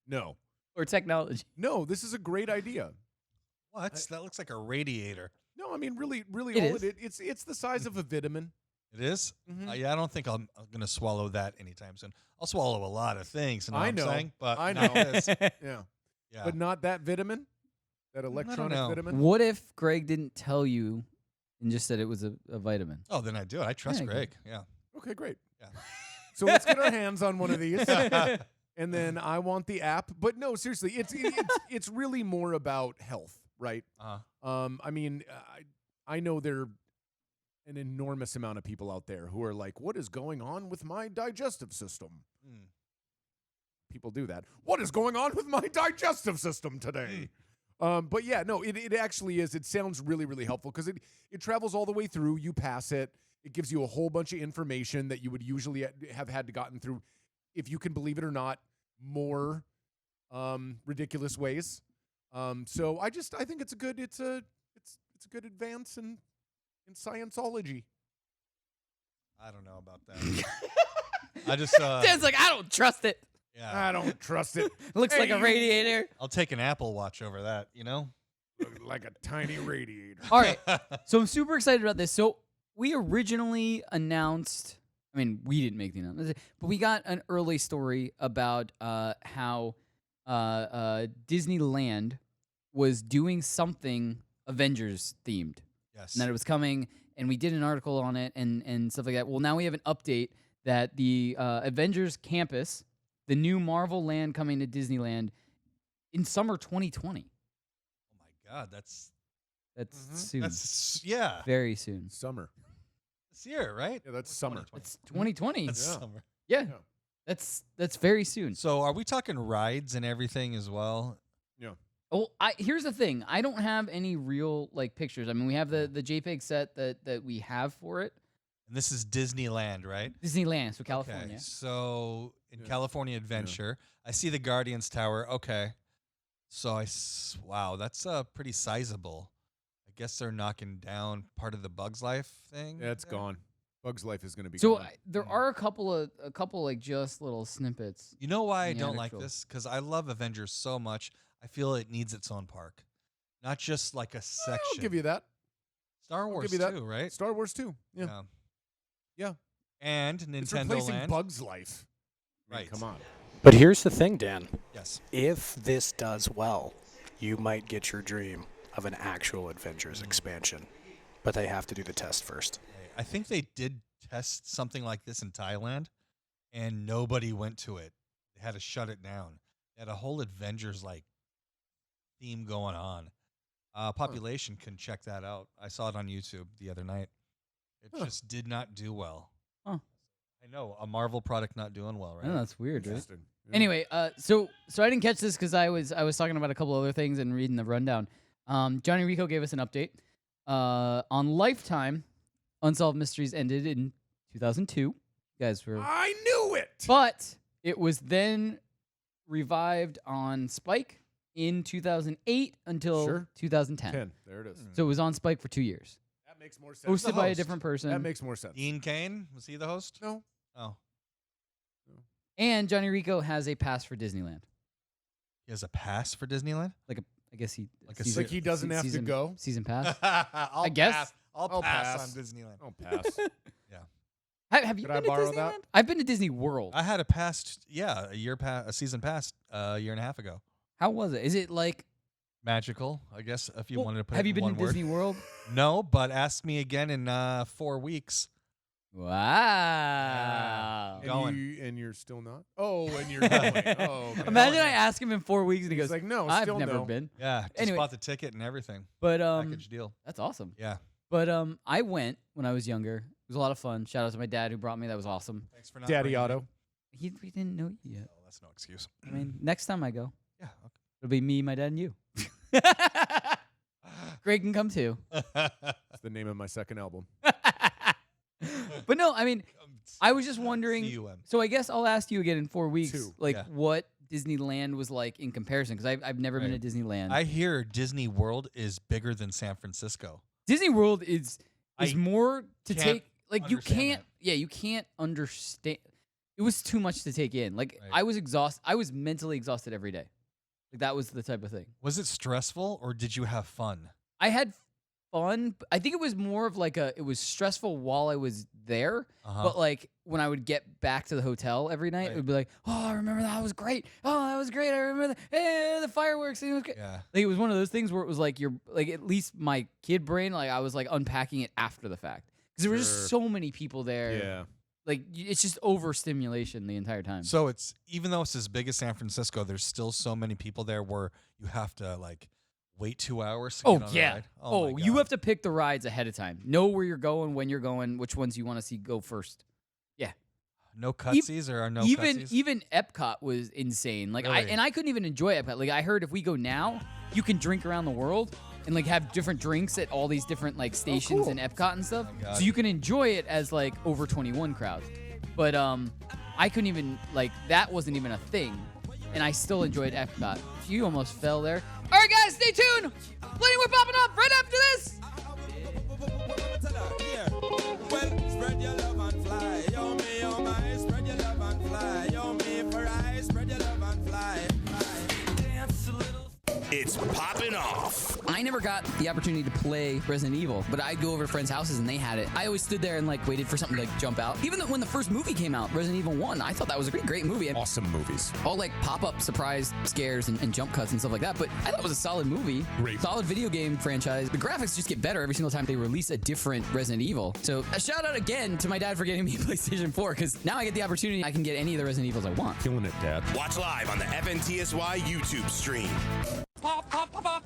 No. Or technology? No, this is a great idea. What? That looks like a radiator. No, I mean really, It it's the size of a vitamin. It is? Mhm. Yeah, I don't think I'm going to swallow that anytime soon. I'll swallow a lot of things, you know I what know. I'm saying? But I not know. this. Yeah. Yeah. But not that vitamin? That electronic know. vitamin? What if Greg didn't tell you and just said it was a vitamin? Oh, then I do it. I trust Yeah, Greg. Yeah. Okay, great. Yeah. So let's get our hands on one of these. And then I want the app. But no, seriously, it's really more about health, right? I mean, I know there are an enormous amount of people out there who are like, what is going on with my digestive system? People do that. What is going on with my digestive system today? But yeah, no, it actually is. It sounds really, really helpful because it travels all the way through. You pass it. It gives you a whole bunch of information that you would usually have had to gotten through, if you can believe it or not, more ridiculous ways. So I think it's a good advance in scienceology. I don't know about that. I just Dan's like, I don't trust it. Yeah. I don't trust it. Looks like a radiator. I'll take an Apple Watch over that, you know? Like a tiny radiator. All right. So I'm super excited about this. So we originally announced, I mean, we didn't make the announcement, but we got an early story about how Disneyland was doing something Avengers themed. Yes. And that it was coming, and we did an article on it and stuff like that. Well, now we have an update that the Avengers campus, the new Marvel land coming to Disneyland in summer 2020. Oh my God, that's soon. That's yeah. Very soon. Summer. This year, right? Yeah, that's summer. It's 2020. That's Yeah. summer. Yeah. That's very soon. So are we talking rides and everything as well? Yeah. Oh, here's the thing. I don't have any real like pictures. I mean, we have the JPEG set that we have for it. And this is Disneyland, right? Disneyland, so California. Okay, so in California Adventure, I see the Guardians Tower. Okay. So wow, that's pretty sizable. I guess they're knocking down part of the Bugs Life thing. Yeah, it's gone. Bugs Life is going to be So gone. there are a couple like just little snippets. You know why I in the don't like actual- this? Because I love Avengers so much. I feel it needs its own park, not just like a section. I'll give you that. Star I'll Wars give you that. too, right? Star Wars too. Yeah. Yeah. And It's Nintendo replacing Land. Bugs Life. I mean, Right. come on. But here's the thing, Dan. Yes. If this does well, you might get your dream of an actual Avengers expansion. But they have to do the test first. I think they did test something like this in Thailand, and nobody went to it. They had to shut it down. They had a whole Avengers like theme going on. Population can check that out. I saw it on YouTube the other night. It just did not do well. Huh. I know, a Marvel product not doing well, right? Oh, that's weird, right? Interesting. Yeah. Anyway, so I didn't catch this because I was talking about a couple other things and reading the rundown. Johnny Rico gave us an update. On Lifetime, Unsolved Mysteries ended in 2002. You guys were, I knew it. but it was then revived on Spike in 2008 until 2010. There it is. So it was on Spike for 2 years. That makes more sense. Hosted by a different person. That makes more sense. Dean Cain, was he the host? No. Oh. And Johnny Rico has a pass for Disneyland. He has a pass for Disneyland? I guess he Like a season- Like he doesn't have to season- go? Season pass. I guess. I'll pass on Disneyland. I'll pass. Have you Could been I to borrow Disneyland? that? I've been to Disney World. I had a pass, a season pass a year and a half ago. How was it? Is it like Magical, I guess, if you Well, wanted to put have it you in been one to word. Disney World? No, but ask me again in 4 weeks. Wow. And you're still not? Oh, and you're going. Oh, okay. Imagine I ask him in 4 weeks and he He's goes, like, no, I've still never no. been. Yeah, just Anyway. bought the ticket and everything. But Package deal. that's awesome. Yeah. But I went when I was younger. It was a lot of fun. Shout out to my dad who brought me. That was awesome. Thanks for not Daddy bringing Otto. We didn't know you yet. Oh, that's no excuse. I mean, next time I go, Yeah. it'll be me, my dad, and you. Greg can come too. That's the name of my second album. But no, I mean, I was just wondering. C-U-M. So I guess I'll ask you again in 4 weeks, 2. like Yeah. what Disneyland was like in comparison, because I've never been to Disneyland. I hear Disney World is bigger than San Francisco. Disney World is I more to can't take. Like you understand can't. that. Yeah, you can't understand. It was too much to take in. Like Right. I was exhausted. I was mentally exhausted every day. Like that was the type of thing. Was it stressful or did you have fun? I had fun. I think it was more of like it was stressful while I was there, but like when I would get back to the hotel every night, it would be like, oh, I remember that was great. Oh, that was great. I remember that. Hey, the fireworks. It was great. Yeah. Like it was one of those things where it was like you're like at least my kid brain, like I was like unpacking it after the fact because there were just so many people there. Yeah. Like it's just overstimulation the entire time. So it's even though it's as big as San Francisco, there's still so many people there where you have to like wait 2 hours. To Oh get on the yeah. ride. Oh, my you God. have to pick the rides ahead of time. Know where you're going, when you're going, which ones you want to see go first. Yeah. No cutsies or no cutsies? Even Epcot was insane. Like Really? I couldn't even enjoy Epcot. Like I heard if we go now, you can drink around the world and like have different drinks at all these different like stations in Epcot and stuff. God. So you can enjoy it as like over 21 crowd. But I couldn't even like that wasn't even a thing. And I still enjoyed Epcot. You almost fell there. All right, guys, stay tuned. Plenty more popping up right after this. Well, spread your love and fly. Yo, me, oh my, spread your love and fly. Yo, me, for I, spread your love and fly. Dance a little. It's Poppin' Off. I never got the opportunity to play Resident Evil, but I'd go over to friends' houses and they had it. I always stood there and like waited for something to like jump out. Even when the first movie came out, Resident Evil 1, I thought that was a great movie. Awesome movies. All like pop-up surprise scares and jump cuts and stuff like that, but I thought it was a solid movie. Great. Solid video game franchise. The graphics just get better every single time they release a different Resident Evil. So a shout out again to my dad for getting me a PlayStation 4, because now I get the opportunity I can get any of the Resident Evils I want. Killing it, Dad. Watch live on the FNTSY YouTube stream. Pop, pop, pop, pop.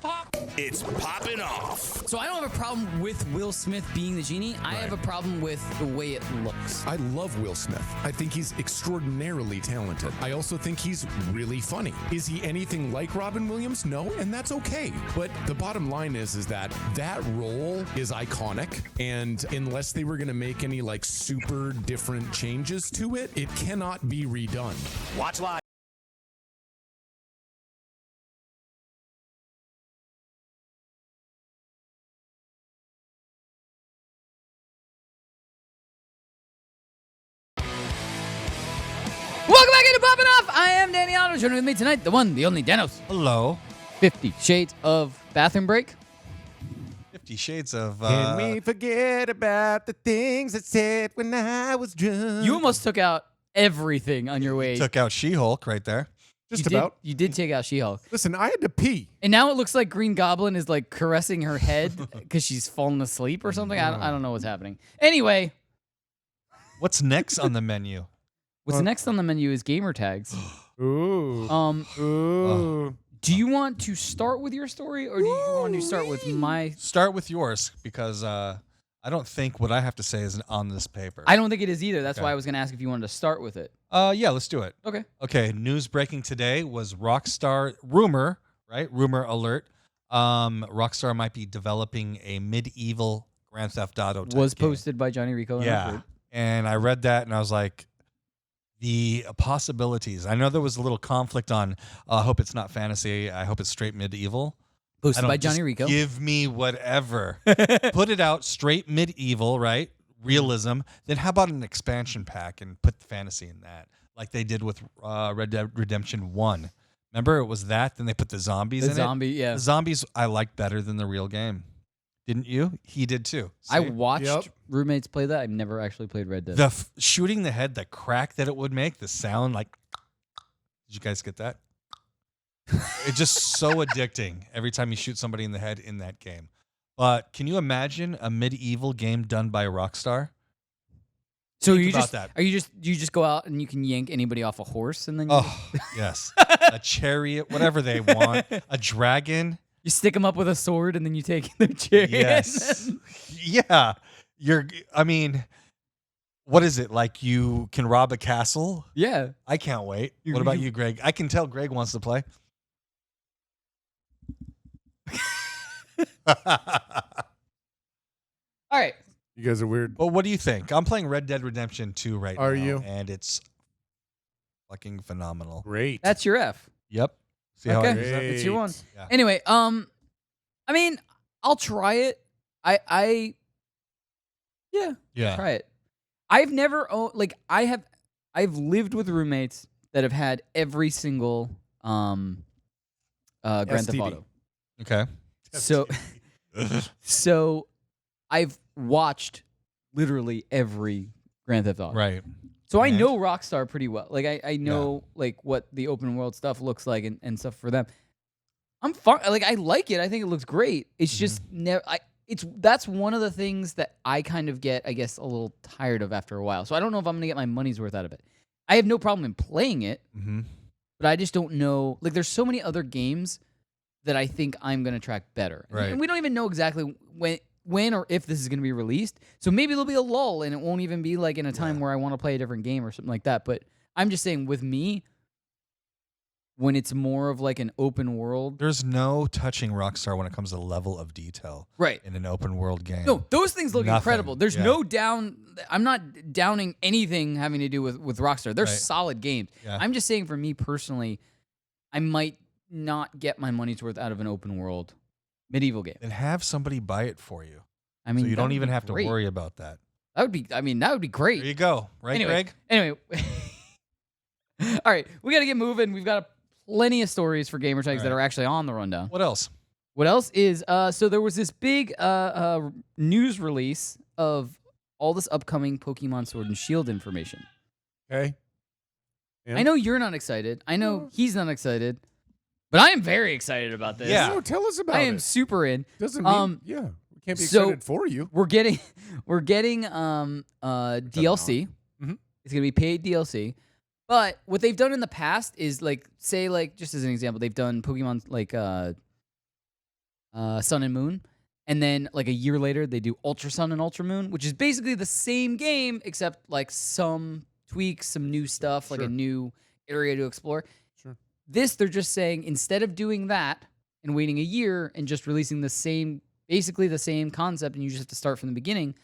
It's Poppin' Off. So I don't have a problem with Will Smith being the genie. I have a problem with the way it looks. I love Will Smith. I think he's extraordinarily talented. I also think he's really funny. Is he anything like Robin Williams? No, and that's okay. But the bottom line is that role is iconic, and unless they were going to make any like super different changes to it, it cannot be redone. Watch live. Welcome back into Poppin' Off. I am Danny Otto. Joining with me tonight, the one, the only Danos. Hello. 50 Shades of Bathroom Break. 50 Shades of... Can we forget about the things I said when I was drunk? You almost took out everything on your way. Took out She-Hulk right there. You did take out She-Hulk. Listen, I had to pee. And now it looks like Green Goblin is like caressing her head because she's fallen asleep or something. I don't know what's happening. Anyway. What's next on the menu? What's next on the menu is gamer tags. Ooh. Do you want to start with your story or do you want to start with my... Start with yours because I don't think what I have to say is on this paper. I don't think it is either. That's why I was going to ask if you wanted to start with it. Yeah, let's do it. Okay. Okay, news breaking today was Rockstar rumor, right? Rumor alert. Rockstar might be developing a medieval Grand Theft Auto type Was game. posted by Johnny Rico. Yeah, and I read that and I was like, the possibilities. I know there was a little conflict on, I hope it's not fantasy. I hope it's straight medieval. Posted by Johnny Rico. Give me whatever. Put it out straight medieval, right? Realism. Then how about an expansion pack and put fantasy in that? Like they did with Red Dead Redemption 1. Remember it was that? Then they put the zombies in it. Yeah. The zombies I liked better than the real game. Didn't you? He did too. See? I watched roommates play that. I've never actually played Red Dead. The shooting the head, the crack that it would make, the sound like... Did you guys get that? It's just so addicting every time you shoot somebody in the head in that game. But can you imagine a medieval game done by Rockstar? So Think you about just that. you just go out and you can yank anybody off a horse and then Yes. A chariot, whatever they want. A dragon. You stick them up with a sword and then you take their chariot. Yes. Yeah. I mean, what is it? Like you can rob a castle? Yeah. I can't wait. What about you, Greg? I can tell Greg wants to play. All right. You guys are weird. Well, what do you think? I'm playing Red Dead Redemption 2 right now. Are you? And it's fucking phenomenal. Great. That's your F. Yep. See how I use that? It's your one. Yeah. Anyway, I mean, I'll try it. Yeah. Try it. I've never I've lived with roommates that have had every single Grand Theft Auto. Okay. So I've watched literally every Grand Theft Auto. Right. So I know Rockstar pretty well. Like I know like what the open world stuff looks like and stuff for them. I'm fine. Like I like it. I think it looks great. It's just never. That's one of the things that I kind of get, I guess, a little tired of after a while. So I don't know if I'm gonna get my money's worth out of it. I have no problem in playing it, but I just don't know. Like there's so many other games that I think I'm gonna track better. Right. And we don't even know exactly when or if this is going to be released. So maybe there'll be a lull and it won't even be like in a time where I want to play a different game or something like that. But I'm just saying with me, when it's more of like an open world. There's no touching Rockstar when it comes to the level of detail in an open world game. No, those things look incredible. There's no I'm not downing anything having to do with Rockstar. They're Right. solid games. Yeah. I'm just saying for me personally, I might not get my money's worth out of an open world medieval game. Then have somebody buy it for you. I mean, so you that don't would even be have great. to worry about that. That would be great. There you go. Right, Greg? Anyway. All right, we got to get moving. We've got plenty of stories for gamer tags that are actually on the rundown. What else? What else is so there was this big news release of all this upcoming Pokemon Sword and Shield information. Okay. I know you're not excited. I know he's not excited. But I am very excited about this. Yeah. No, tell us about it. I am super in. Doesn't mean, we can't be excited for you. We're getting DLC. It's gonna be paid DLC. But what they've done in the past is like just as an example, they've done Pokemon like Sun and Moon. And then like a year later, they do Ultra Sun and Ultra Moon, which is basically the same game, except like some tweaks, some new stuff, like a new area to explore. Sure. This, they're just saying, instead of doing that and waiting a year and just releasing the same, basically the same concept, and you just have to start from the beginning,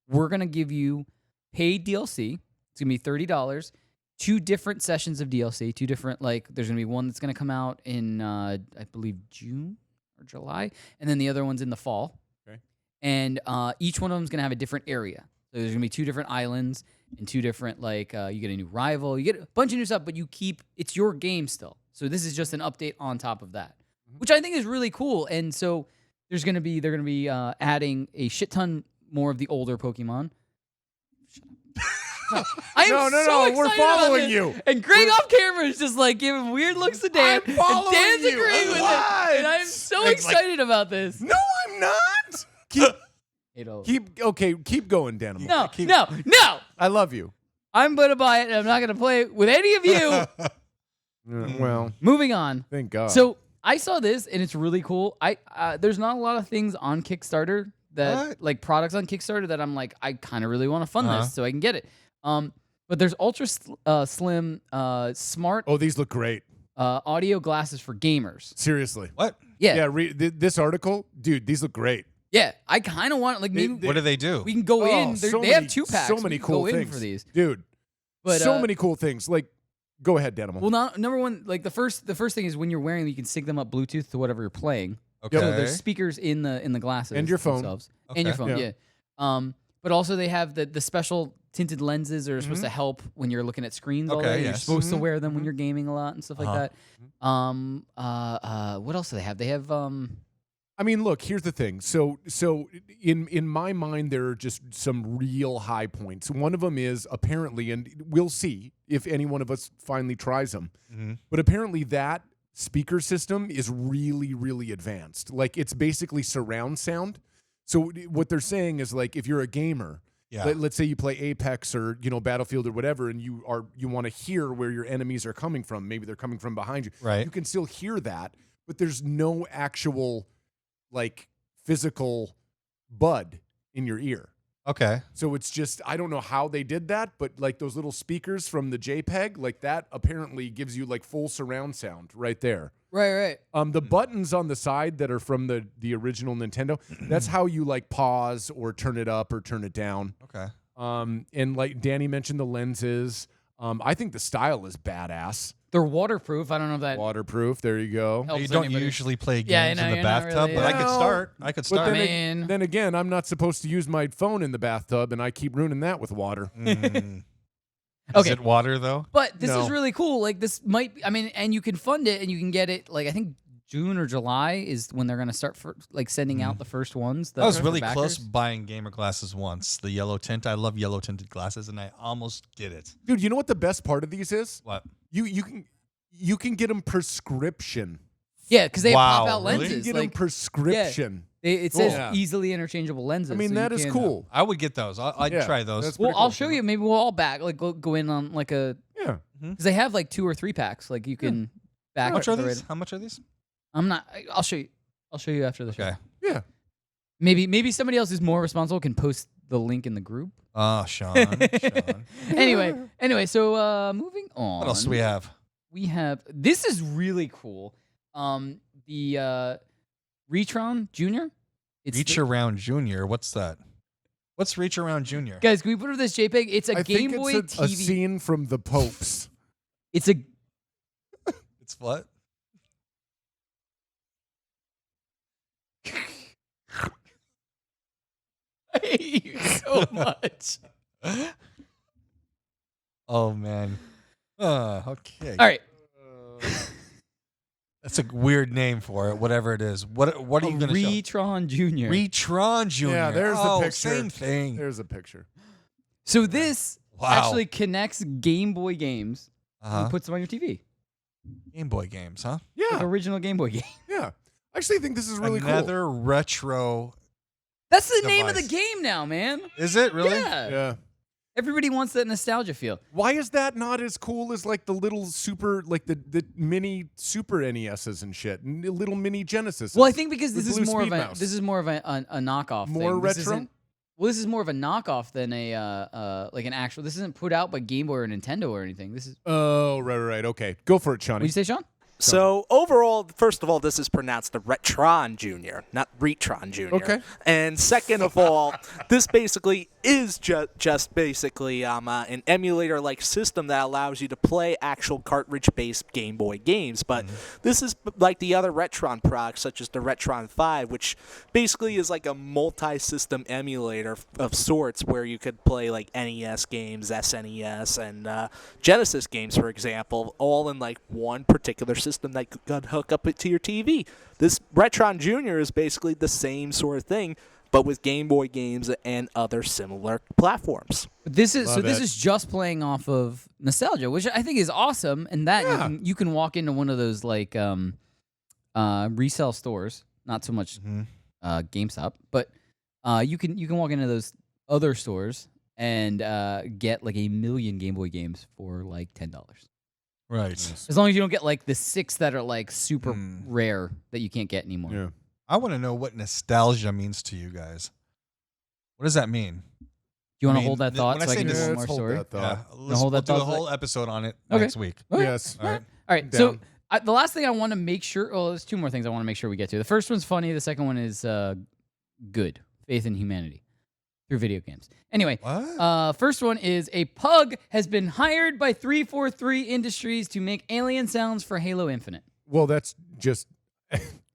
we're going to give you paid DLC. It's going to be $30. 2 different sessions of DLC, 2 different, like, there's going to be one that's going to come out in, I believe, June or July, and then the other one's in the fall. Okay. And each one of them is going to have a different area. So there's going to be 2 different islands and 2 different, like, you get a new rival, you get a bunch of new stuff, but you keep, it's your game still. So this is just an update on top of that, which I think is really cool. And so they're going to be adding a shit ton more of the older Pokemon. I am so excited we're about following this. you. And Greg off camera is just like giving weird looks to Dan. I'm following and Dan's you. agreeing with What? it. And I'm so excited about this. No, I'm not. Keep going, Danimal. No. I love you. I'm going to buy it, and I'm not going to play it with any of you. Well, moving on. Thank God. So I saw this, and it's really cool. There's not a lot of things on Kickstarter that, like products on Kickstarter that I'm like, I kind of really want to fund this so I can get it. But there's ultra slim, smart. Oh, these look great. Audio glasses for gamers. Seriously. What? Yeah. Yeah. This article, dude. These look great. Yeah, I kind of want like maybe. What do they do? We can go in. They have 2 packs. So many cool go things in for these, dude. But so many cool things. Like, go ahead, Danimal. Well, number one, like the first thing is when you're wearing them, you can sync them up Bluetooth to whatever you're playing. Okay. So there's speakers in the glasses And your phone. themselves. Okay. And your phone. Yeah. But also they have the special tinted lenses that are supposed to help when you're looking at screens all day. You're supposed to wear them when you're gaming a lot and stuff like that. What else do they have? They have I mean, look, here's the thing. So in my mind, there are just some real high points. One of them is apparently, and we'll see if any one of us finally tries them, but apparently that speaker system is really, really advanced. Like, it's basically surround sound. So what they're saying is, like, if you're a gamer, let's say you play Apex or, Battlefield or whatever, and you want to hear where your enemies are coming from. Maybe they're coming from behind you. Right. You can still hear that, but there's no actual, like, physical bud in your ear. Okay. So it's just, I don't know how they did that, but like those little speakers from the JPEG, like that apparently gives you like full surround sound right there. Right. The buttons on the side that are from the original Nintendo, that's how you like pause or turn it up or turn it down. Okay. And like Danny mentioned, the lenses. I think the style is badass. They're waterproof. I don't know if that Waterproof. There you go. You don't usually play games Yeah, I know, in the you're not bathtub, really- but I could start. I could But start. then again, I'm not supposed to use my phone in the bathtub, and I keep ruining that with water. Is Okay. it water though? But this No. is really cool. Like this might be, and you can fund it and you can get it like I think June or July is when they're going to start sending out the first ones. I was for really backers. close buying gamer glasses once. The yellow tint. I love yellow tinted glasses, and I almost did it. Dude, you know what the best part of these is? What? You can get them prescription. Yeah, because they pop out really? lenses. You can get them prescription. It says easily interchangeable lenses. I mean, so that you is can, cool. I would get those. I'd Yeah, try those. that's Well, pretty I'll cool. show you. Maybe we'll all go in on like a because they have like 2 or 3 packs. Like you can back. How much are the these? red- How much are these? I'm not. I'll show you. I'll show you after the show. Okay. Yeah. Maybe somebody else who's more responsible can post the link in the group. Oh, Sean. Anyway, so moving on. What else do we have? We have this is really cool. The Retron Junior. Reach Around Junior. What's that? What's Reach Around Junior? Guys, can we put up this JPEG? It's a I Game think Boy it's TV. a scene from The Popes. It's a It's what? I hate you so much. Oh man. Okay. All right. That's a weird name for it. Whatever it is. What are you going to show? Retron Junior. Retron Junior. Yeah, there's the picture. Same thing. There's a picture. So this Wow. actually connects Game Boy games Uh-huh. and puts them on your TV. Game Boy games, huh? Yeah. Like original Game Boy game. Yeah. I actually think this is really Another retro. That's the name of the Device. game now, man. Is it really? Yeah. cool. Yeah. Everybody wants that nostalgia feel. Why is that not as cool as like the little super, like the mini Super NESs and shit, and the little mini Genesis? Well, I think because with this is blue more of speed a mouse. this is more of a knockoff. More thing. This retro? isn't- Well, this is more of a knockoff than a like an actual. This isn't put out by Game Boy or Nintendo or anything. This is. Oh, right. Okay, go for it, Shawnee. What did you say, Sean? So overall, first of all, this is pronounced the Retron Junior, not Retron Junior. Okay. And second of all, this basically is just basically an emulator-like system that allows you to play actual cartridge-based Game Boy games. But this is like the other Retron products, such as the Retron 5, which basically is like a multi-system emulator of sorts, where you could play like NES games, SNES, and Genesis games, for example, all in like one particular system that could hook up to your TV. This Retron Junior is basically the same sort of thing, but with Game Boy games and other similar platforms. This is This is just playing off of nostalgia, which I think is awesome. And that you can walk into one of those like resale stores, not so much GameStop, but you can walk into those other stores and get like 1 million Game Boy games for like $10. Right. As long as you don't get like the 6 that are like super rare that you can't get anymore. Yeah. I want to know what nostalgia means to you guys. What does that mean? You want to hold that thought when so I say can do this- one more story? Yeah, Wanna hold we'll that do a thought? whole episode on it Okay. next week. Okay. Yes. All right. All right. So the last thing I want to make sure. Well, there's 2 more things I want to make sure we get to. The first one's funny. The second one is good. Faith in humanity through video games. Anyway, first one is a pug has been hired by 343 Industries to make alien sounds for Halo Infinite. Well, that's just.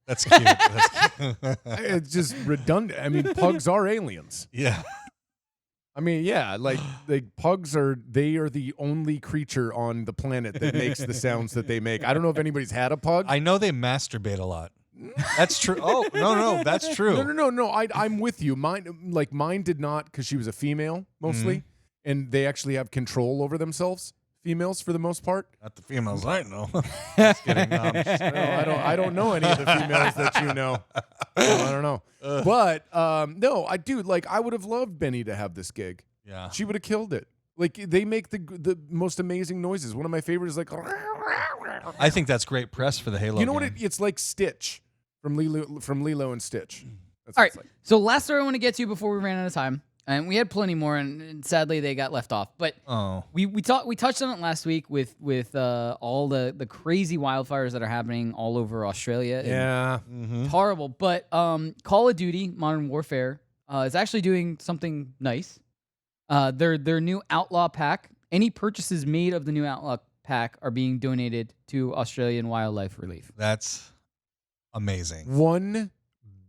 That's cute. That's cute. It's just redundant. I mean, pugs are aliens. Yeah. I mean, yeah, like pugs are the only creature on the planet that makes the sounds that they make. I don't know if anybody's had a pug. I know they masturbate a lot. That's true. Oh, no, that's true. No. I'm with you. Mine did not, because she was a female mostly, and they actually have control over themselves. Females, for the most part. Not the females I know. Just kidding. No, I'm just- No, I don't know any of the females that you know. I don't know. But no, I do. Like, I would have loved Benny to have this gig. Yeah. She would have killed it. Like, they make the most amazing noises. One of my favorites is like. I think that's great press for the Halo. You know what? game. It's like Stitch from Lilo and Stitch. That's All what right. it's like. So last story I want to get to before we ran out of time, and we had plenty more, and sadly they got left off. But we touched on it last week with all the crazy wildfires that are happening all over Australia. and Yeah. it's horrible. But Call of Duty Modern Warfare is actually doing something nice. Their new Outlaw pack. Any purchases made of the new Outlaw pack are being donated to Australian Wildlife Relief. That's amazing. 1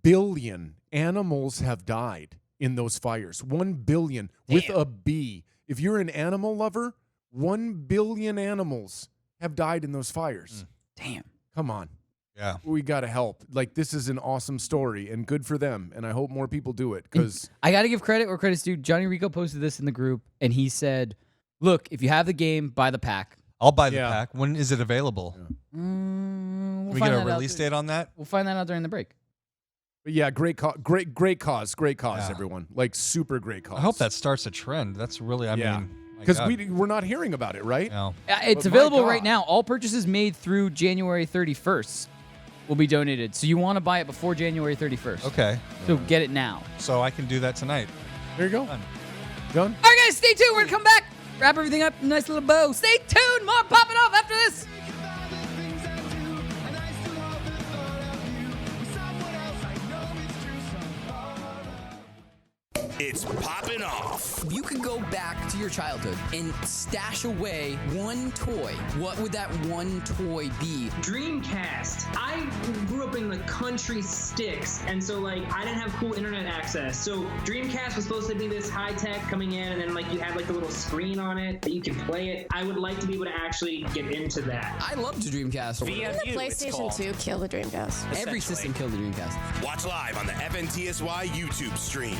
billion animals have died in those fires. 1 billion with a B. If you're an animal lover, 1 billion animals have died in those fires. Damn. Come on. Yeah. We got to help. Like, this is an awesome story and good for them. And I hope more people do it, because I got to give credit where credit's due. Johnny Rico posted this in the group, and he said, look, if you have the game, buy the pack. I'll buy the pack. When is it available? We'll Can we find get a that out release date on that? We'll find that out during the break. But yeah, great cause, everyone. Like, super great cause. I hope that starts a trend. That's really, I mean, my because God. we're not hearing about it, right? No. It's But my available right God. now. All purchases made through January 31st will be donated. So you want to buy it before January 31st. Okay. So get it now. So I can do that tonight. There you go. Done. All right, guys, stay tuned. We're going to come back, wrap everything up in a nice little bow. Stay tuned. More popping off after this. It's Poppin' Off. If you could go back to your childhood and stash away one toy, what would that one toy be? Dreamcast. I grew up in the country sticks, and so like I didn't have cool internet access. So Dreamcast was supposed to be this high tech coming in, and then like you had like the little screen on it that you could play it. I would like to be able to actually get into that. I loved the Dreamcast. Didn't the PlayStation 2 kill the Dreamcast? Every system killed the Dreamcast. Watch live on the FNTSY YouTube stream.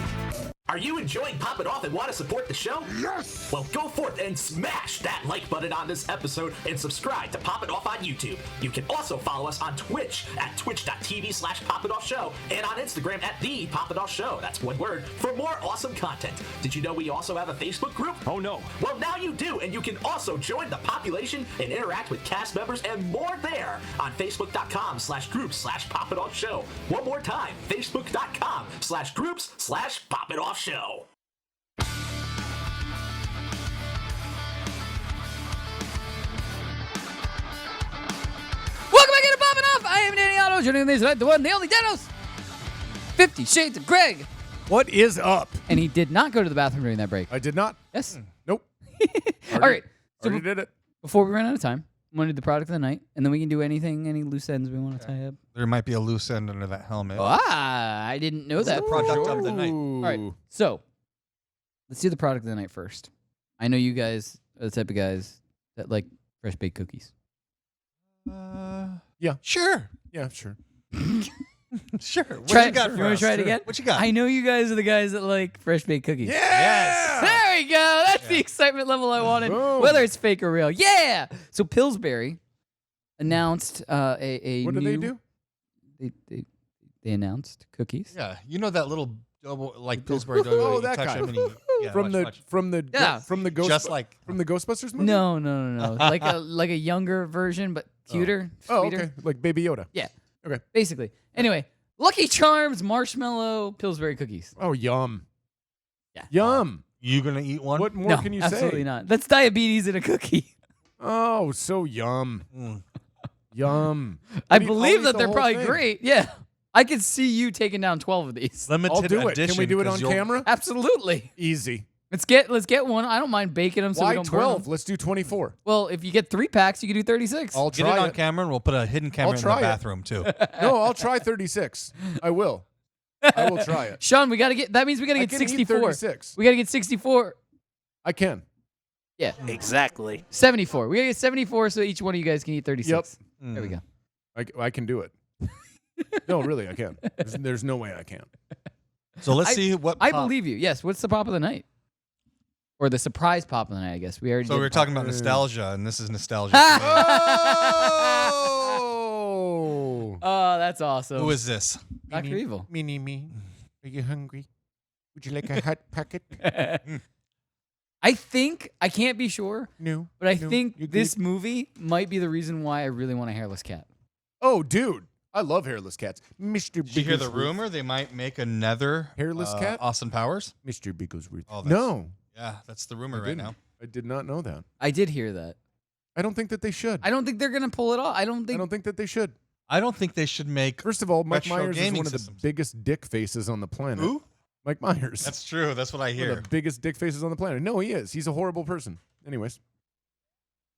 Are you enjoying Poppin' Off and want to support the show? Yes! Well, go forth and smash that like button on this episode and subscribe to Poppin' Off on YouTube. You can also follow us on Twitch at twitch.tv/PoppinOffShow and on Instagram at The Poppin' Off Show. That's one word for more awesome content. Did you know we also have a Facebook group? Oh no. Well, now you do, and you can also join the population and interact with cast members and more there on Facebook.com/groups/Poppin' Off Show. One more time, Facebook.com/groups/Poppin' Off Show. Welcome back into Poppin' Off. I am Danny Otto. Joining me tonight, the one, the only Danos. 50 Shades of Greg. What is up? And he did not go to the bathroom during that break. I did not. Yes. Nope. All right. So Already did it. Before we run out of time, I'm going to do the product of the night, and then we can do any loose ends we want to tie up. There might be a loose end under that helmet. I didn't know that. Product of the night. All right. So let's do the product of the night first. I know you guys are the type of guys that like fresh baked cookies. Yeah. Sure. Yeah, sure. Sure. What Try, you got for you want us? to try it again? What you got? I know you guys are the guys that like fresh baked cookies. Yes. There we go. That's the excitement level I wanted, Boom. whether it's fake or real. Yeah. So Pillsbury announced a What new, did they do? They announced cookies. Yeah, you know that little double, like Pillsbury double. Oh, you that touch guy. him and he- yeah, from watch. the Ghost Just like from the Ghostbusters movie? No. like a younger version, but cuter, Oh, sweeter. okay. Like Baby Yoda. Yeah. Okay. Basically. Anyway, Lucky Charms marshmallow Pillsbury cookies. Oh, yum. Yeah. Yum. You gonna eat one? What more No, can you absolutely say? not. That's diabetes in a cookie. Oh, so yum. Yum. I I'll eat believe that the they're whole probably thing. great. Yeah. I could see you taking down 12 of these. Limited I'll do it. edition. Can we do it 'cause on you'll- camera? Absolutely. Easy. Let's get one. I don't mind baking them so we Why don't burn 12? them. Let's do 24. Well, if you get 3 packs, you can do 36. I'll Get try it on camera, and we'll put a hidden camera in the try it. bathroom too. No, I'll try 36. I will. I will try it. Sean, we got to get. That means we got to I get can eat 64. 36. We got to get 64. I can. Yeah. Exactly. 74. We got to get 74 so each one of you guys can eat 36. Yep. There we go. I can do it. No, really, I can. There's no way I can't. So let's see what. I pop- believe you. Yes. What's the pop of the night? Or the surprise pop of the night, I guess. We already So did we were pop. talking about nostalgia, and this is nostalgia. Oh! Oh, that's awesome. Who is this? Dr. Evil. Mini me. Are you hungry? Would you like a hot pocket? I think, I can't be sure, No. but I no, think you're this good. movie might be the reason why I really want a hairless cat. Oh, dude. I love hairless cats. Mr. Did you hear the Bigglesworth. rumor they might make another Hairless cat? Austin Powers? Mr. Bigglesworth. Oh, that's- No. Yeah, that's the rumor I right didn't. now. I did not know that. I did hear that. I don't think that they should. I don't think they're going to pull it off. I don't I think. don't think that they should. I don't think they should make. First of all, Mike retro Myers is gaming one of the systems. biggest dick faces on the planet. Who? Mike Myers. That's true. That's what I one hear. of the biggest dick faces on the planet. No, he is. He's a horrible person. Anyways.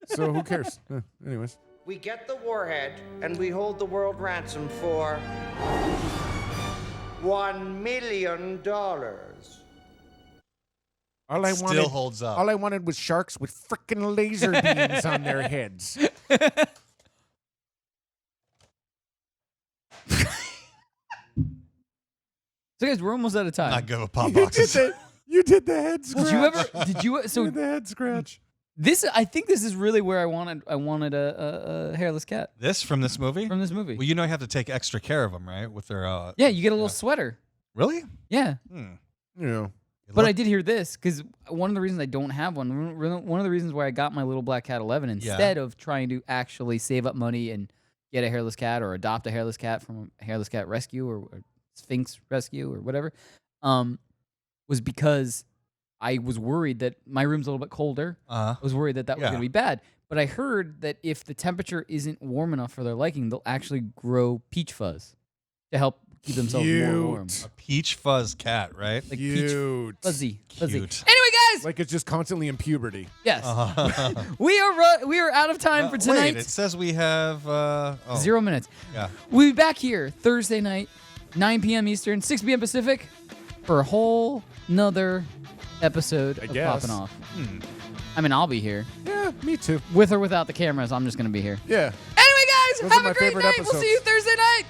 So who cares? Anyways. We get the warhead and we hold the world ransom for $1 million. All I Still wanted, holds up. All I wanted was sharks with frickin' laser beams on their heads. So, guys, we're almost out of time. Not good with pop You did boxes. you did the head scratch. Did you ever? Did you? You So did the head scratch. this, I think this is really where I wanted a hairless cat This from this movie? from this movie. Well, you know you have to take extra care of them, right? With their. Yeah, you get a little sweater. Really? Yeah. Yeah. But I did hear this because one of the reasons I don't have one, one of the reasons why I got my little black cat 11 instead of trying to actually save up money and get a hairless cat or adopt a hairless cat from a hairless cat rescue or Sphinx rescue or whatever, was because I was worried that my room's a little bit colder. I was worried that was going to be bad. But I heard that if the temperature isn't warm enough for their liking, they'll actually grow peach fuzz to help keep themselves more warm. A peach fuzz cat, right? Like peach fuzzy. Anyway, guys. Like it's just constantly in puberty. Yes. we are out of time for tonight. Wait, it says we have 0 minutes. Yeah. We'll be back here Thursday night, 9 p.m. Eastern, 6 p.m. Pacific, for a whole nother episode of guess. Poppin' Off. I mean, I'll be here. Yeah, me too. With or without the cameras, I'm just going to be here. Yeah. Anyway, guys, Those are have my a great favorite night. We'll episodes. see you Thursday night.